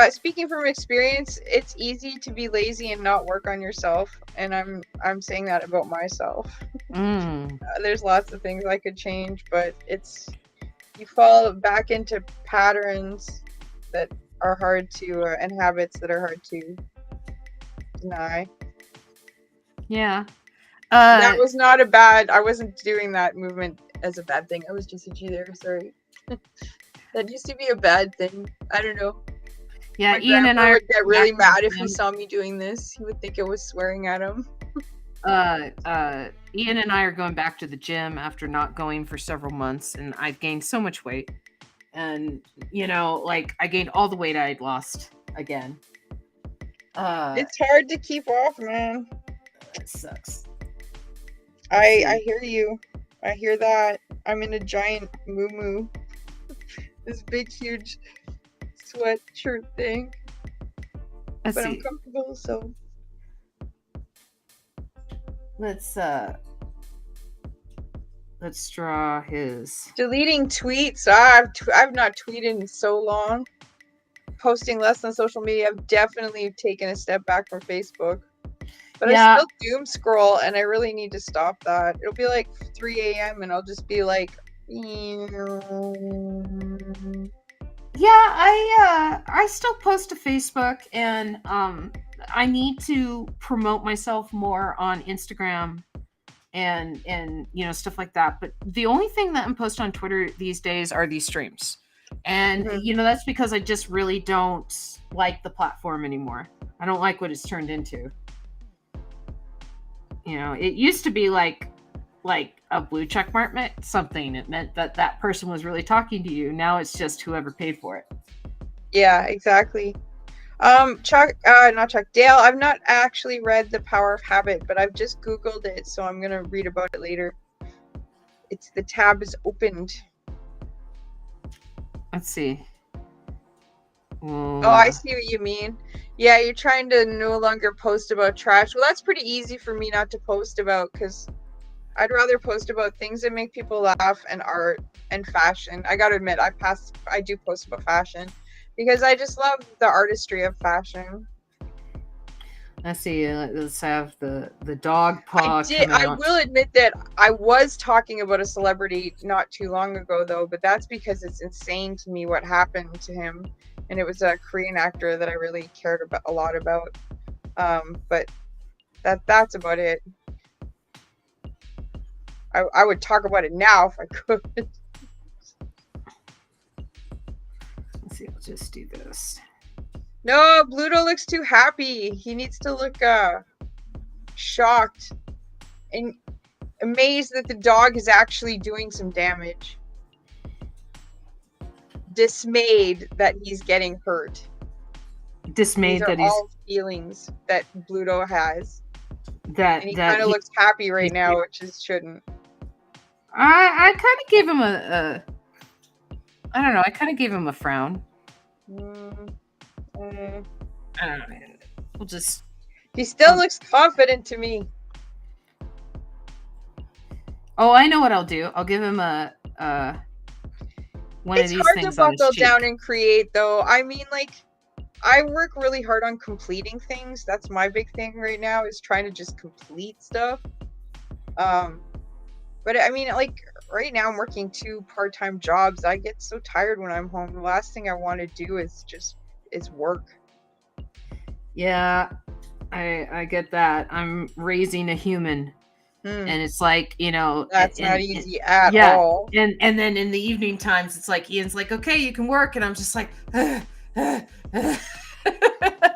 Speaking from experience, it's easy to be lazy and not work on yourself, and I'm saying that about myself. There's lots of things I could change, but you fall back into patterns that are hard to and habits that are hard to deny. Yeah. That was not a bad. I wasn't doing that movement as a bad thing. I was just itchy there. Sorry. That used to be a bad thing. I don't know. Yeah, My Ian and I would get really mad if he saw me doing this. He would think I was swearing at him. Ian and I are going back to the gym after not going for several months, and I've gained so much weight. And like I gained all the weight I had lost again. It's hard to keep off, man. It sucks. I hear you. I hear that. I'm in a giant moo-moo. This big, huge sweatshirt thing. Let's see. I'm comfortable, so. Let's draw his. Deleting tweets. I've not tweeted in so long. Posting less on social media. I've definitely taken a step back from Facebook. But I still doom scroll, and I really need to stop that. It'll be like 3 a.m. and I'll just be like, Yeah, I still post to Facebook, and I need to promote myself more on Instagram and stuff like that. But the only thing that I'm posting on Twitter these days are these streams. And that's because I just really don't like the platform anymore. I don't like what it's turned into. It used to be like a blue check mark meant something. It meant that person was really talking to you. Now it's just whoever paid for it. Yeah, exactly. Not Chuck, Dale, I've not actually read The Power of Habit, but I've just Googled it, so I'm going to read about it later. The tab is opened. Let's see. Oh, I see what you mean. Yeah, you're trying to no longer post about trash. Well, that's pretty easy for me not to post about, because I'd rather post about things that make people laugh and art and fashion. I gotta admit, I do post about fashion because I just love the artistry of fashion. Let's see. Let's have the dog paw. I will admit that I was talking about a celebrity not too long ago, though, but that's because it's insane to me what happened to him. And it was a Korean actor that I really cared a lot about. But that's about it. I would talk about it now if I could. Let's see, I'll just do this. No, Bluto looks too happy. He needs to look shocked and amazed that the dog is actually doing some damage. Dismayed that he's getting hurt. Dismayed that he's all feelings that Bluto has. And he kind of looks happy right now, which is shouldn't. I kind of gave him I don't know. I kind of gave him a frown. I don't know. We'll just. He still looks confident to me. Oh, I know what I'll do. I'll give him a one of these things on his cheek. It's hard to buckle down and create, though. I mean, like, I work really hard on completing things. That's my big thing right now, is trying to just complete stuff. But I mean, like, right now I'm working 2 part-time jobs. I get so tired when I'm home. The last thing I want to do is work. Yeah, I get that. I'm raising a human. And it's like, that's not easy at all. And then in the evening times, it's like Ian's like, okay, you can work, and I'm just like,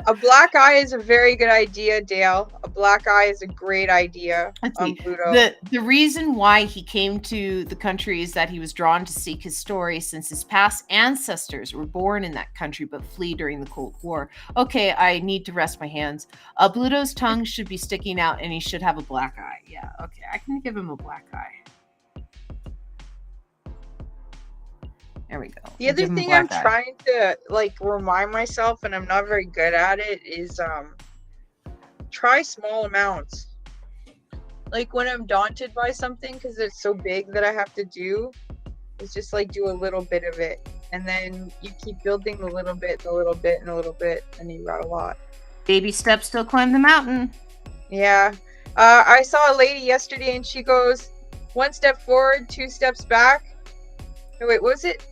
A black eye is a very good idea, Dale. A black eye is a great idea on Pluto. The reason why he came to the country is that he was drawn to seek his story, since his past ancestors were born in that country but flee during the Cold War. Okay, I need to rest my hands. Pluto's tongue should be sticking out, and he should have a black eye. Yeah, okay, I can give him a black eye. There we go. The other thing I'm trying to remind myself, and I'm not very good at it, is try small amounts. like when I'm daunted by something because it's so big that I have to do, is just like do a little bit of it, and then you keep building a little bit, a little bit, and a little bit, and you got a lot. Baby steps still climb the mountain. Yeah. I saw a lady yesterday, and she goes 1 step forward, 2 steps back. No, wait, what was it?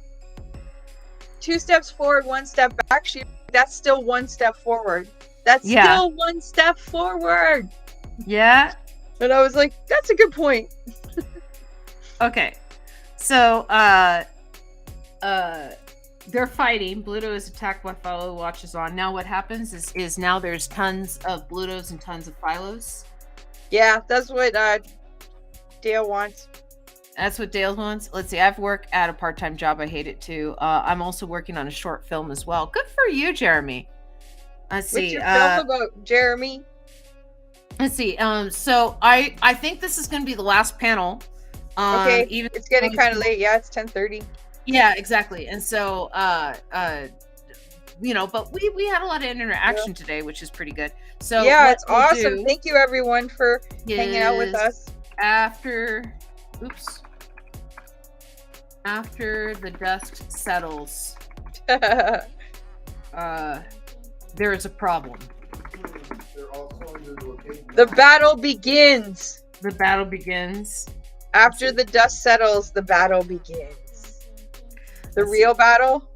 2 steps forward, 1 step back. That's still 1 step forward. That's still 1 step forward. Yeah. And I was like, that's a good point. Okay. So, they're fighting. Bluto is attacked while Philo watches on. Now what happens is now there's tons of Blutos and tons of Philos. Yeah, that's what Dale wants. That's what Dale wants. Let's see. I've worked at a part-time job. I hate it too. I'm also working on a short film as well. Good for you, Jeremy. Let's see. What's your film about, Jeremy? Let's see. So I think this is going to be the last panel. Okay. Even it's getting kind of late. Yeah, it's 10:30. Yeah, exactly. And so, you know, but we had a lot of interaction today, which is pretty good. So yeah, it's awesome. Thank you everyone for hanging out with us. After the dust settles, there is a problem. The battle begins. The battle begins. After the dust settles, the battle begins. The real battle?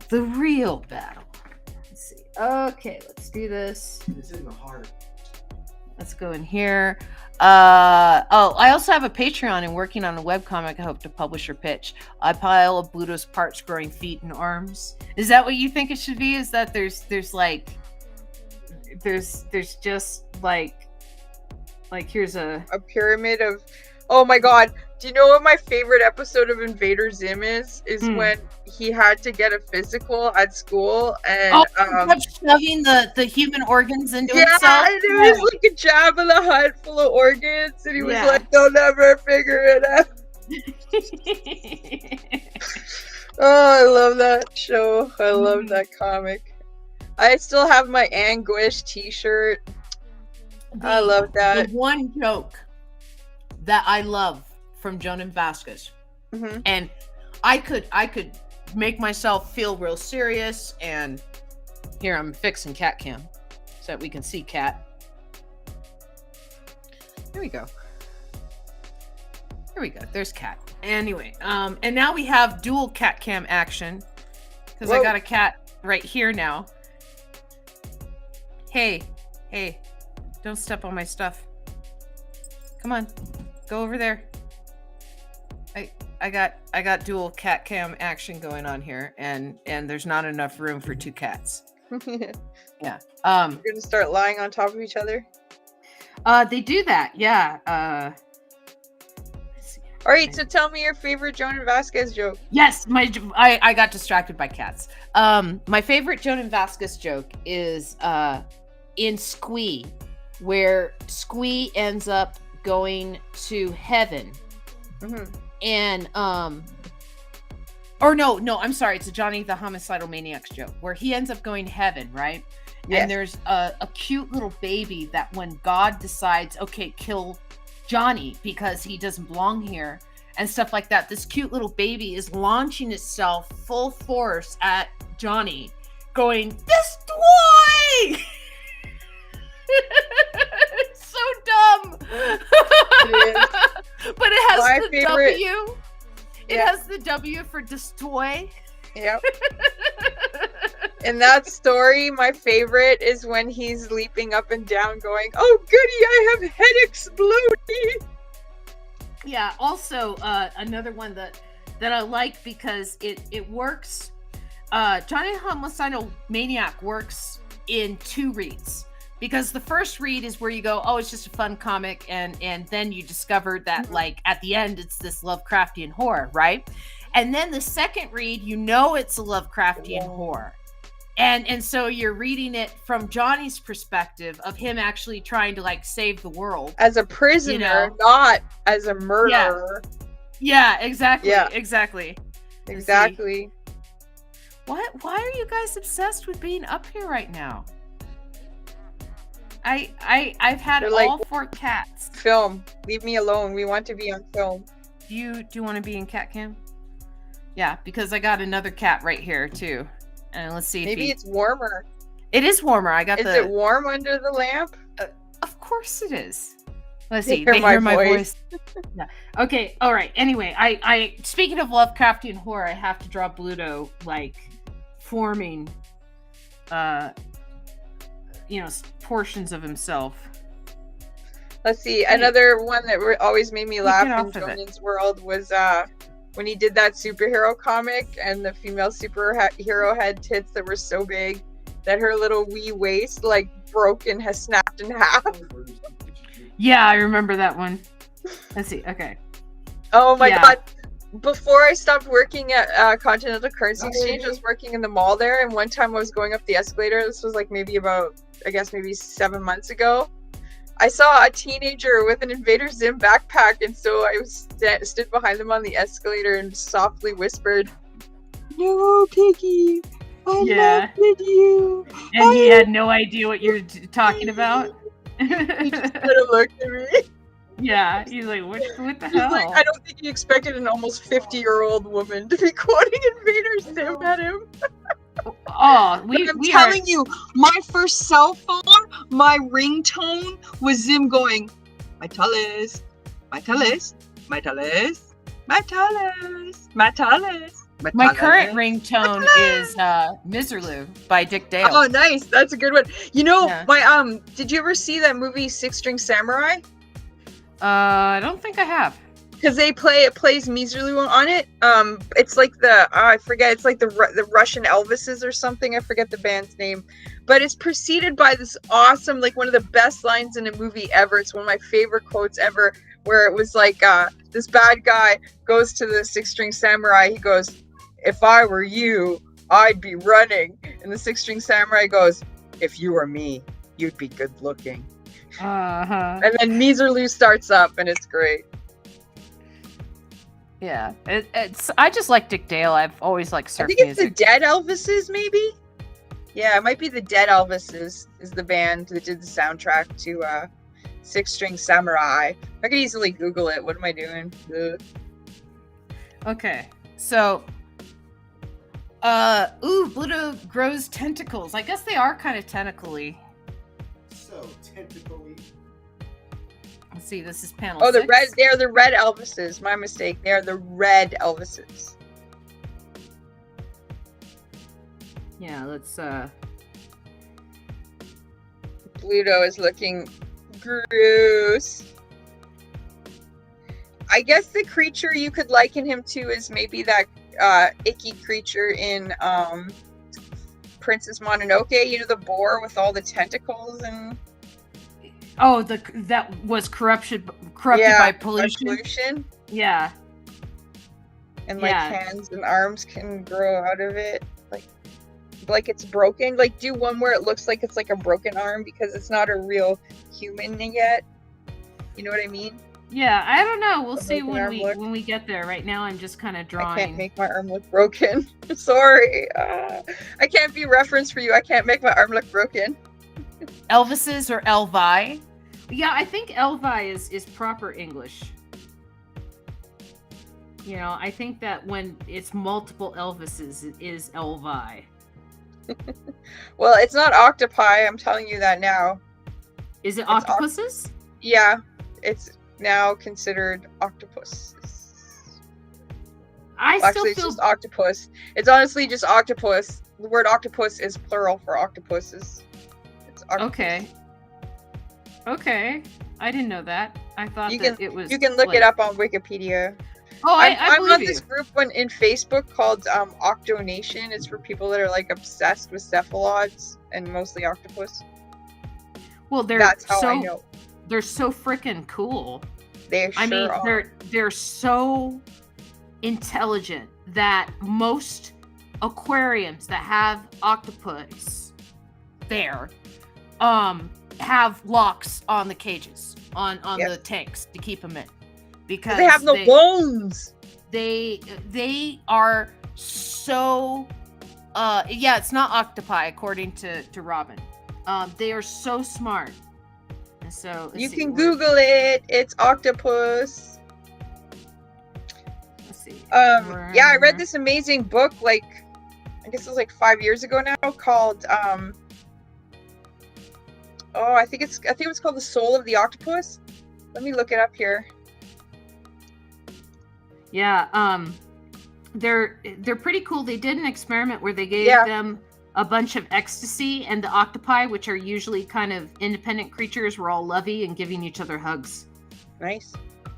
The real battle. Let's see. Okay, let's do this. It's in the heart. Let's go in here. I also have a Patreon and working on a webcomic I hope to publish or pitch. A pile of Bluto's parts growing feet and arms. Is that what you think it should be? Is that there's just like here's a pyramid of, oh my god. Do you know what my favorite episode of Invader Zim is? When he had to get a physical at school and shoving the human organs into himself. Yeah, and it was like a Jabba the Hutt full of organs, and he was like, "They'll never figure it out." Oh, I love that show. I love that comic. I still have my Anguish T-shirt. I love that. The one joke that I love from Jonan Vasquez, and I could make myself feel real serious. And here I'm fixing cat cam so that we can see cat. Here we go. There's cat. Anyway, and now we have dual cat cam action because I got a cat right here now. Hey, don't step on my stuff. Come on, go over there. I got dual cat cam action going on here, and there's not enough room for 2 cats. Yeah. You're gonna start lying on top of each other? They do that, yeah. All right, so tell me your favorite Jonan Vasquez joke. Yes, I got distracted by cats. My favorite Jonan Vasquez joke is in Squee, where Squee ends up going to heaven. And or no, I'm sorry, it's a Johnny the Homicidal Maniacs joke where he ends up going to heaven, right? Yes. And there's a cute little baby that when God decides, okay, kill Johnny because he doesn't belong here and stuff like that, this cute little baby is launching itself full force at Johnny, going, "Destroy!" It's so dumb. But it has my the favorite... W. It has the W for destroy. Yep. In that story, my favorite is when he's leaping up and down going, "Oh goody, I have head exploding." Yeah, also another one that I like because it works. Johnny Homicidal Maniac works in 2 reads. Because the first read is where you go, oh, it's just a fun comic, and then you discover that like at the end it's this Lovecraftian horror, right? And then the second read, you know it's a Lovecraftian horror. And so you're reading it from Johnny's perspective of him actually trying to like save the world. As a prisoner, not as a murderer. Yeah, exactly. Yeah. Exactly. What? Why are you guys obsessed with being up here right now? I've had They're like, all 4 cats. film. Leave me alone. We want to be on film. Do you want to be in cat cam? Yeah, because I got another cat right here too. And let's see. Maybe it's warmer. It is warmer. I got Is it warm under the lamp? Of course it is. Let's see. They They hear my voice. voice. Yeah. Okay. All right. Anyway, I speaking of Lovecraftian horror, I have to draw Bluto like forming, portions of himself. Let's see. Another one that always made me laugh in off of it. Jonan's world was when he did that superhero comic and the female superhero had tits that were so big that her little wee waist like broke and has snapped in half. Yeah, I remember that one. Let's see. Okay. Oh my Yeah. god. Before I stopped working at Continental Currency Exchange, I was working in the mall there, and one time I was going up the escalator. This was like maybe 7 months ago. I saw a teenager with an Invader Zim backpack, and so I stood behind them on the escalator and softly whispered, "No, Piggy, I love you." And he had no idea what you're talking about. He just kind of looked at me. Yeah, he's like, what the He's hell? like, I don't think he expected an almost 50-year-old woman to be quoting Invader Zim at him. Oh, I'm telling you, my first cell phone, my ringtone was Zim going, "My Tallis, my Tallis, my Tallis, my Tallis, my Tallis." My current ringtone is Miserlou by Dick Dale. Oh, nice. That's a good one. You know, Yeah. did you ever see that movie Six String Samurai? I don't think I have. Because it plays Miserlou on it. It's like I forget. It's like the Russian Elvises or something. I forget the band's name, but it's preceded by this awesome, like one of the best lines in a movie ever. It's one of my favorite quotes ever, where it was like this bad guy goes to the Six String Samurai. He goes, "If I were you, I'd be running," and the Six String Samurai goes, "If you were me, you'd be good looking." Uh-huh. And then Miserlou starts up, and it's great. Yeah, it's. I just like Dick Dale. I've always liked surf I think it's music. the Dead Elvises, maybe? Yeah, it might be the Dead Elvises is the band that did the soundtrack to Six String Samurai. I could easily Google it. What am I doing? Ugh. Okay, so, Bluto grows tentacles. I guess they are kind of tentacly. So tentacly. Let's see, this is panel Oh, the 6. red. They're the Red Elvises. My mistake. They're the Red Elvises. Yeah, let's, Bluto is looking gross. I guess the creature you could liken him to is maybe that icky creature in Princess Mononoke. You know, the boar with all the tentacles and. Oh, that was corrupted by pollution. By pollution. Yeah. And like hands and arms can grow out of it, like it's broken. Like do one where it looks like it's like a broken arm because it's not a real human yet. You know what I mean? Yeah, I don't know. We'll see broken when we get there. Right now, I'm just kind of drawing. I can't make my arm look broken. Sorry, I can't be reference for you. I can't make my arm look broken. Elvises or Elvi. Yeah, I think Elvi is proper English. You know, I think that when it's multiple Elvises, it is Elvi. Well, it's not octopi. I'm telling you that now. Is it octopuses? Yeah, it's now considered octopus. It's just octopus. It's honestly just octopus. The word octopus is plural for octopuses. It's octopus. Okay. I didn't know that. I thought it was. You can look it up on Wikipedia. Oh, I'm on this group in Facebook called Octonation. It's for people that are like obsessed with cephalopods and mostly octopus. Well, that's how I know. They're so freaking cool. Are. They're so intelligent that most aquariums that have octopus there have locks on the cages on the tanks to keep them in because they have no bones. They are so it's not octopi according to Robin. They are so smart So you can Google it. It's octopus. Let's see. Yeah, I read this amazing book, like, I guess it was like 5 years ago now, called I think it was called The Soul of the Octopus. Let me look it up here. Yeah, they're pretty cool. They did an experiment where they gave them a bunch of ecstasy, and the octopi, which are usually kind of independent creatures, were all lovey and giving each other hugs. Nice.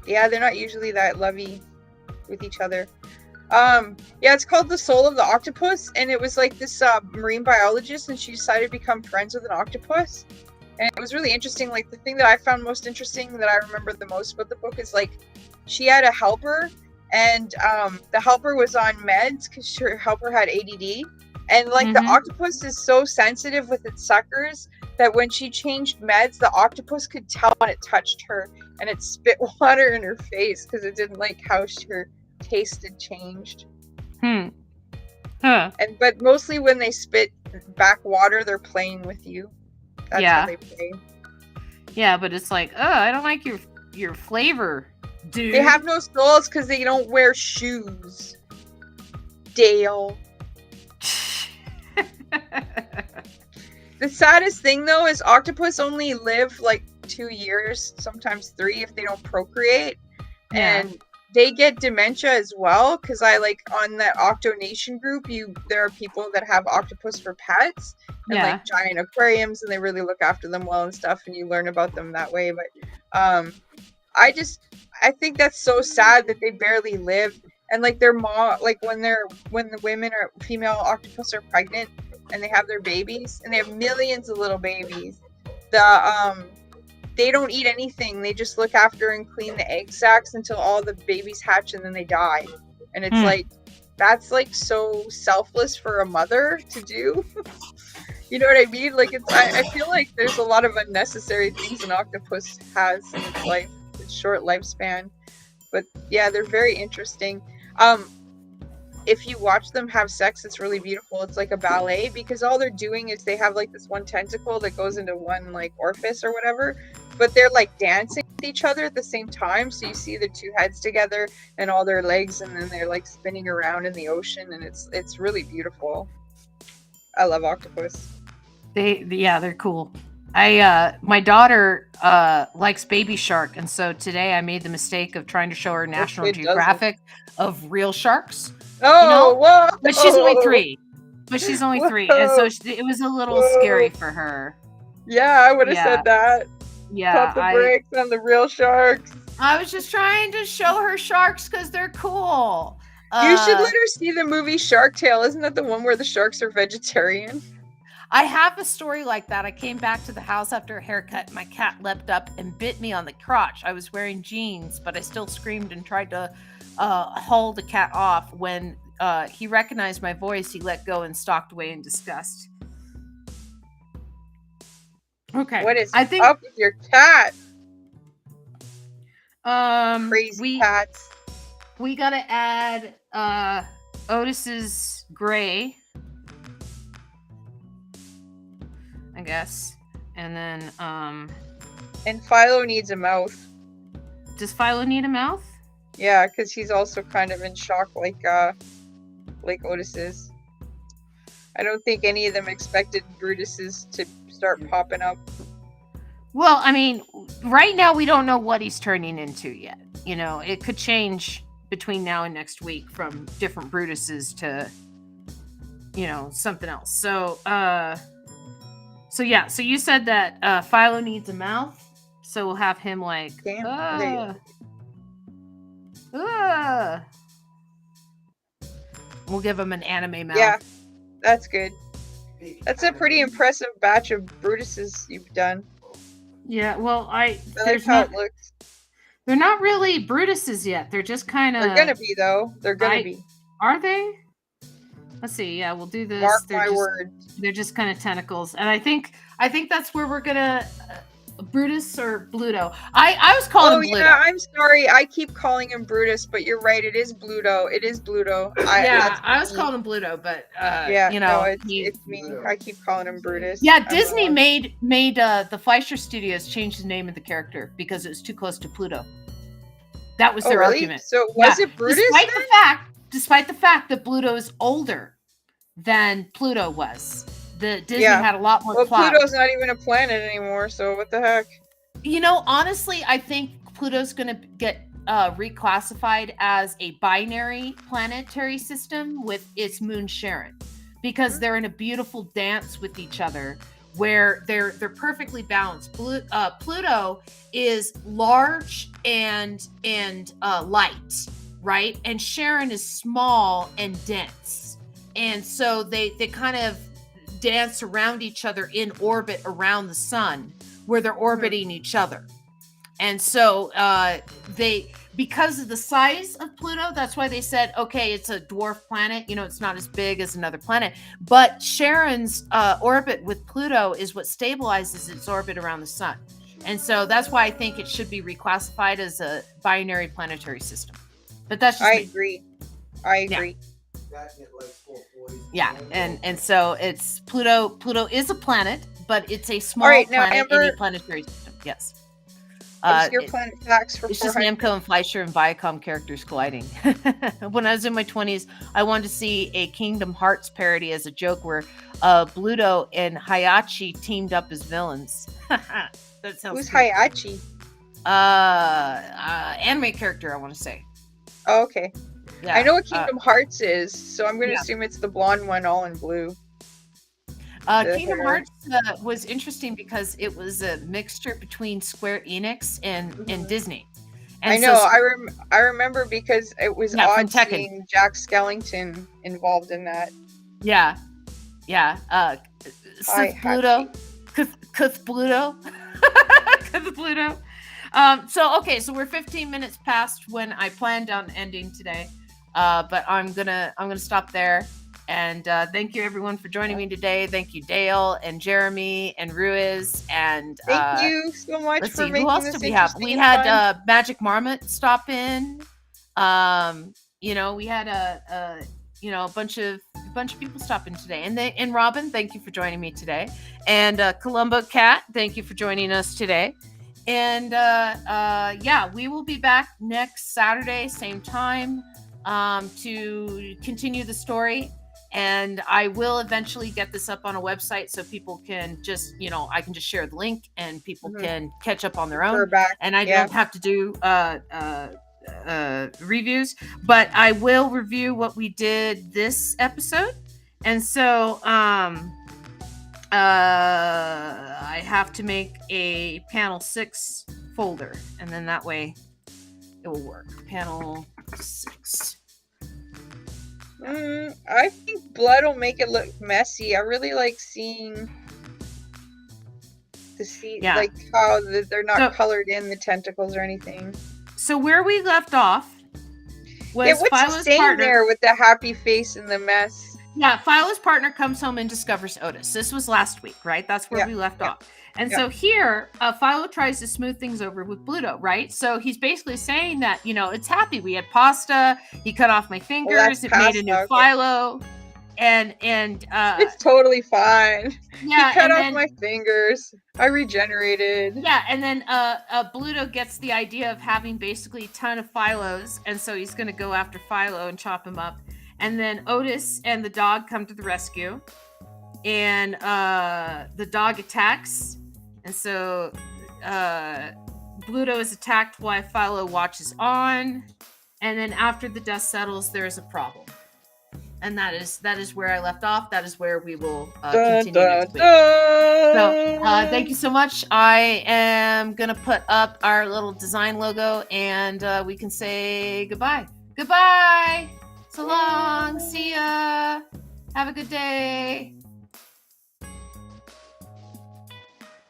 Yeah, they're not usually that lovey with each other. Yeah, it's called The Soul of the Octopus, and it was like this marine biologist, and she decided to become friends with an octopus. And it was really interesting. Like, the thing that I found most interesting, that I remember the most about the book, is like, she had a helper, and the helper was on meds because her helper had ADD. And like, the octopus is so sensitive with its suckers that when she changed meds, the octopus could tell when it touched her, and it spit water in her face because it didn't like how her taste had changed. But mostly when they spit back water, they're playing with you. That's how they play. Yeah, but it's like, oh, I don't like your flavor, dude. They have no souls because they don't wear shoes. Dale. The saddest thing, though, is octopus only live like 2 years, sometimes 3, if they don't procreate. Yeah. And they get dementia as well, because I like on the Octo Nation group, there are people that have octopus for pets and like giant aquariums, and they really look after them well and stuff, and you learn about them that way. But I think that's so sad that they barely live. And like their mom, like when the women or female octopus are pregnant and they have their babies, and they have millions of little babies, they don't eat anything. They just look after and clean the egg sacs until all the babies hatch, and then they die. And it's like, that's like so selfless for a mother to do. You know what I mean? Like, I feel like there's a lot of unnecessary things an octopus has in its life, its short lifespan. But yeah, they're very interesting. If you watch them have sex, it's really beautiful. It's like a ballet, because all they're doing is they have like this one tentacle that goes into one like orifice or whatever, but they're like dancing with each other at the same time. So you see the two heads together and all their legs, and then they're like spinning around in the ocean, and it's really beautiful. I love octopus. They're cool. My daughter likes Baby Shark, and so today I made the mistake of trying to show her National Geographic of real sharks. Oh, whoa! But she's only 3. And so it was a little scary for her. Yeah, I would have said that. Yeah, pump the brakes on the real sharks. I was just trying to show her sharks because they're cool. You should let her see the movie Shark Tale. Isn't that the one where the sharks are vegetarian? I have a story like that. I came back to the house after a haircut. My cat leapt up and bit me on the crotch. I was wearing jeans, but I still screamed and tried to haul the cat off. When he recognized my voice, he let go and stalked away in disgust. Okay. What is up with your cat? Crazy cats. We gotta add Otis's gray, I guess. And then and Philo needs a mouth. Does Philo need a mouth? Yeah, because he's also kind of in shock like Otis is. I don't think any of them expected Brutus's to start popping up. Well, I mean, right now we don't know what he's turning into yet. You know, it could change between now and next week from different Brutuses to, you know, something else. So yeah. So you said that Philo needs a mouth, so we'll have him like, we'll give him an anime mouth. Yeah, that's good. That's a pretty impressive batch of Brutuses you've done. Yeah, well, I like how it looks. They're not really Brutuses yet. They're just kind of. They're gonna be though. They're gonna be. Are they? Let's see. Yeah, we'll do this. Mark my words. They're just kind of tentacles, and I think that's where we're gonna Brutus or Bluto? I was calling him Bluto. Yeah, I'm sorry. I keep calling him Brutus, but you're right. It is Bluto. It is Bluto. I was calling him Bluto, but it's me. I keep calling him Brutus. Yeah, Disney made the Fleischer Studios change the name of the character because it was too close to Pluto. That was their argument. So was it Brutus? Despite the fact that Bluto is older than Pluto was. Disney had a lot more plot. Well, Pluto's not even a planet anymore, so what the heck? Honestly, I think Pluto's going to get reclassified as a binary planetary system with its moon Charon, because they're in a beautiful dance with each other where they're perfectly balanced. Pluto is large and light, right? And Charon is small and dense. And so they kind of dance around each other in orbit around the sun, where they're orbiting each other. And so because of the size of Pluto, that's why they said, okay, it's a dwarf planet. It's not as big as another planet. But Charon's orbit with Pluto is what stabilizes its orbit around the sun. And so that's why I think it should be reclassified as a binary planetary system. But that's just I agree. Yeah, and so it's Pluto. Pluto is a planet, but it's a small planet in a planetary system. Yes. What's your planet facts for It's just Namco and Fleischer and Viacom characters colliding. When I was in my 20s, I wanted to see a Kingdom Hearts parody as a joke where Bluto and Hayachi teamed up as villains. That sounds Who's cool. Hayachi? Anime character, I want to say. Oh, okay. Yeah, I know what Kingdom Hearts is, so I'm going to assume it's the blonde one all in blue. Kingdom Hearts was interesting because it was a mixture between Square Enix and Disney. And I know. I remember because it was odd seeing Jack Skellington involved in that. Yeah. Sith Pluto. Cthulhu. Cthulhu. So we're 15 minutes past when I planned on ending today. But I'm gonna stop there. And thank you everyone for joining me today. Thank you, Dale and Jeremy and Ruiz and thank you so much for making who else did we have? We had Magic Marmot stop in. We had a bunch of people stop in today. And Robin, thank you for joining me today. And Columbo Cat, thank you for joining us today. And we will be back next Saturday, same time, to continue the story. And I will eventually get this up on a website so people can just, I can just share the link and people can catch up on their own. And I don't have to do reviews, but I will review what we did this episode. And so I have to make a panel 6 folder, and then that way it will work. Panel 6. I think blood will make it look messy. I really like seeing like how they're not colored in the tentacles or anything. So where we left off was what's Philo's staying partner there with the happy face and the mess. Yeah, Philo's partner comes home and discovers Otis. This was last week, right? That's where we left off. And so here, Philo tries to smooth things over with Bluto, right? So he's basically saying that, it's happy. We had pasta. He cut off my fingers. It made a new Philo. And it's totally fine. Yeah, he cut off my fingers. I regenerated. Yeah, and then Bluto gets the idea of having basically a ton of Philos, and so he's going to go after Philo and chop him up. And then Otis and the dog come to the rescue, and the dog attacks. And so Bluto is attacked while Philo watches on. And then after the dust settles, there's a problem. And that is where I left off. That is where we will continue next week. So thank you so much. I am going to put up our little design logo, and we can say goodbye. Goodbye. So long. See ya. Have a good day.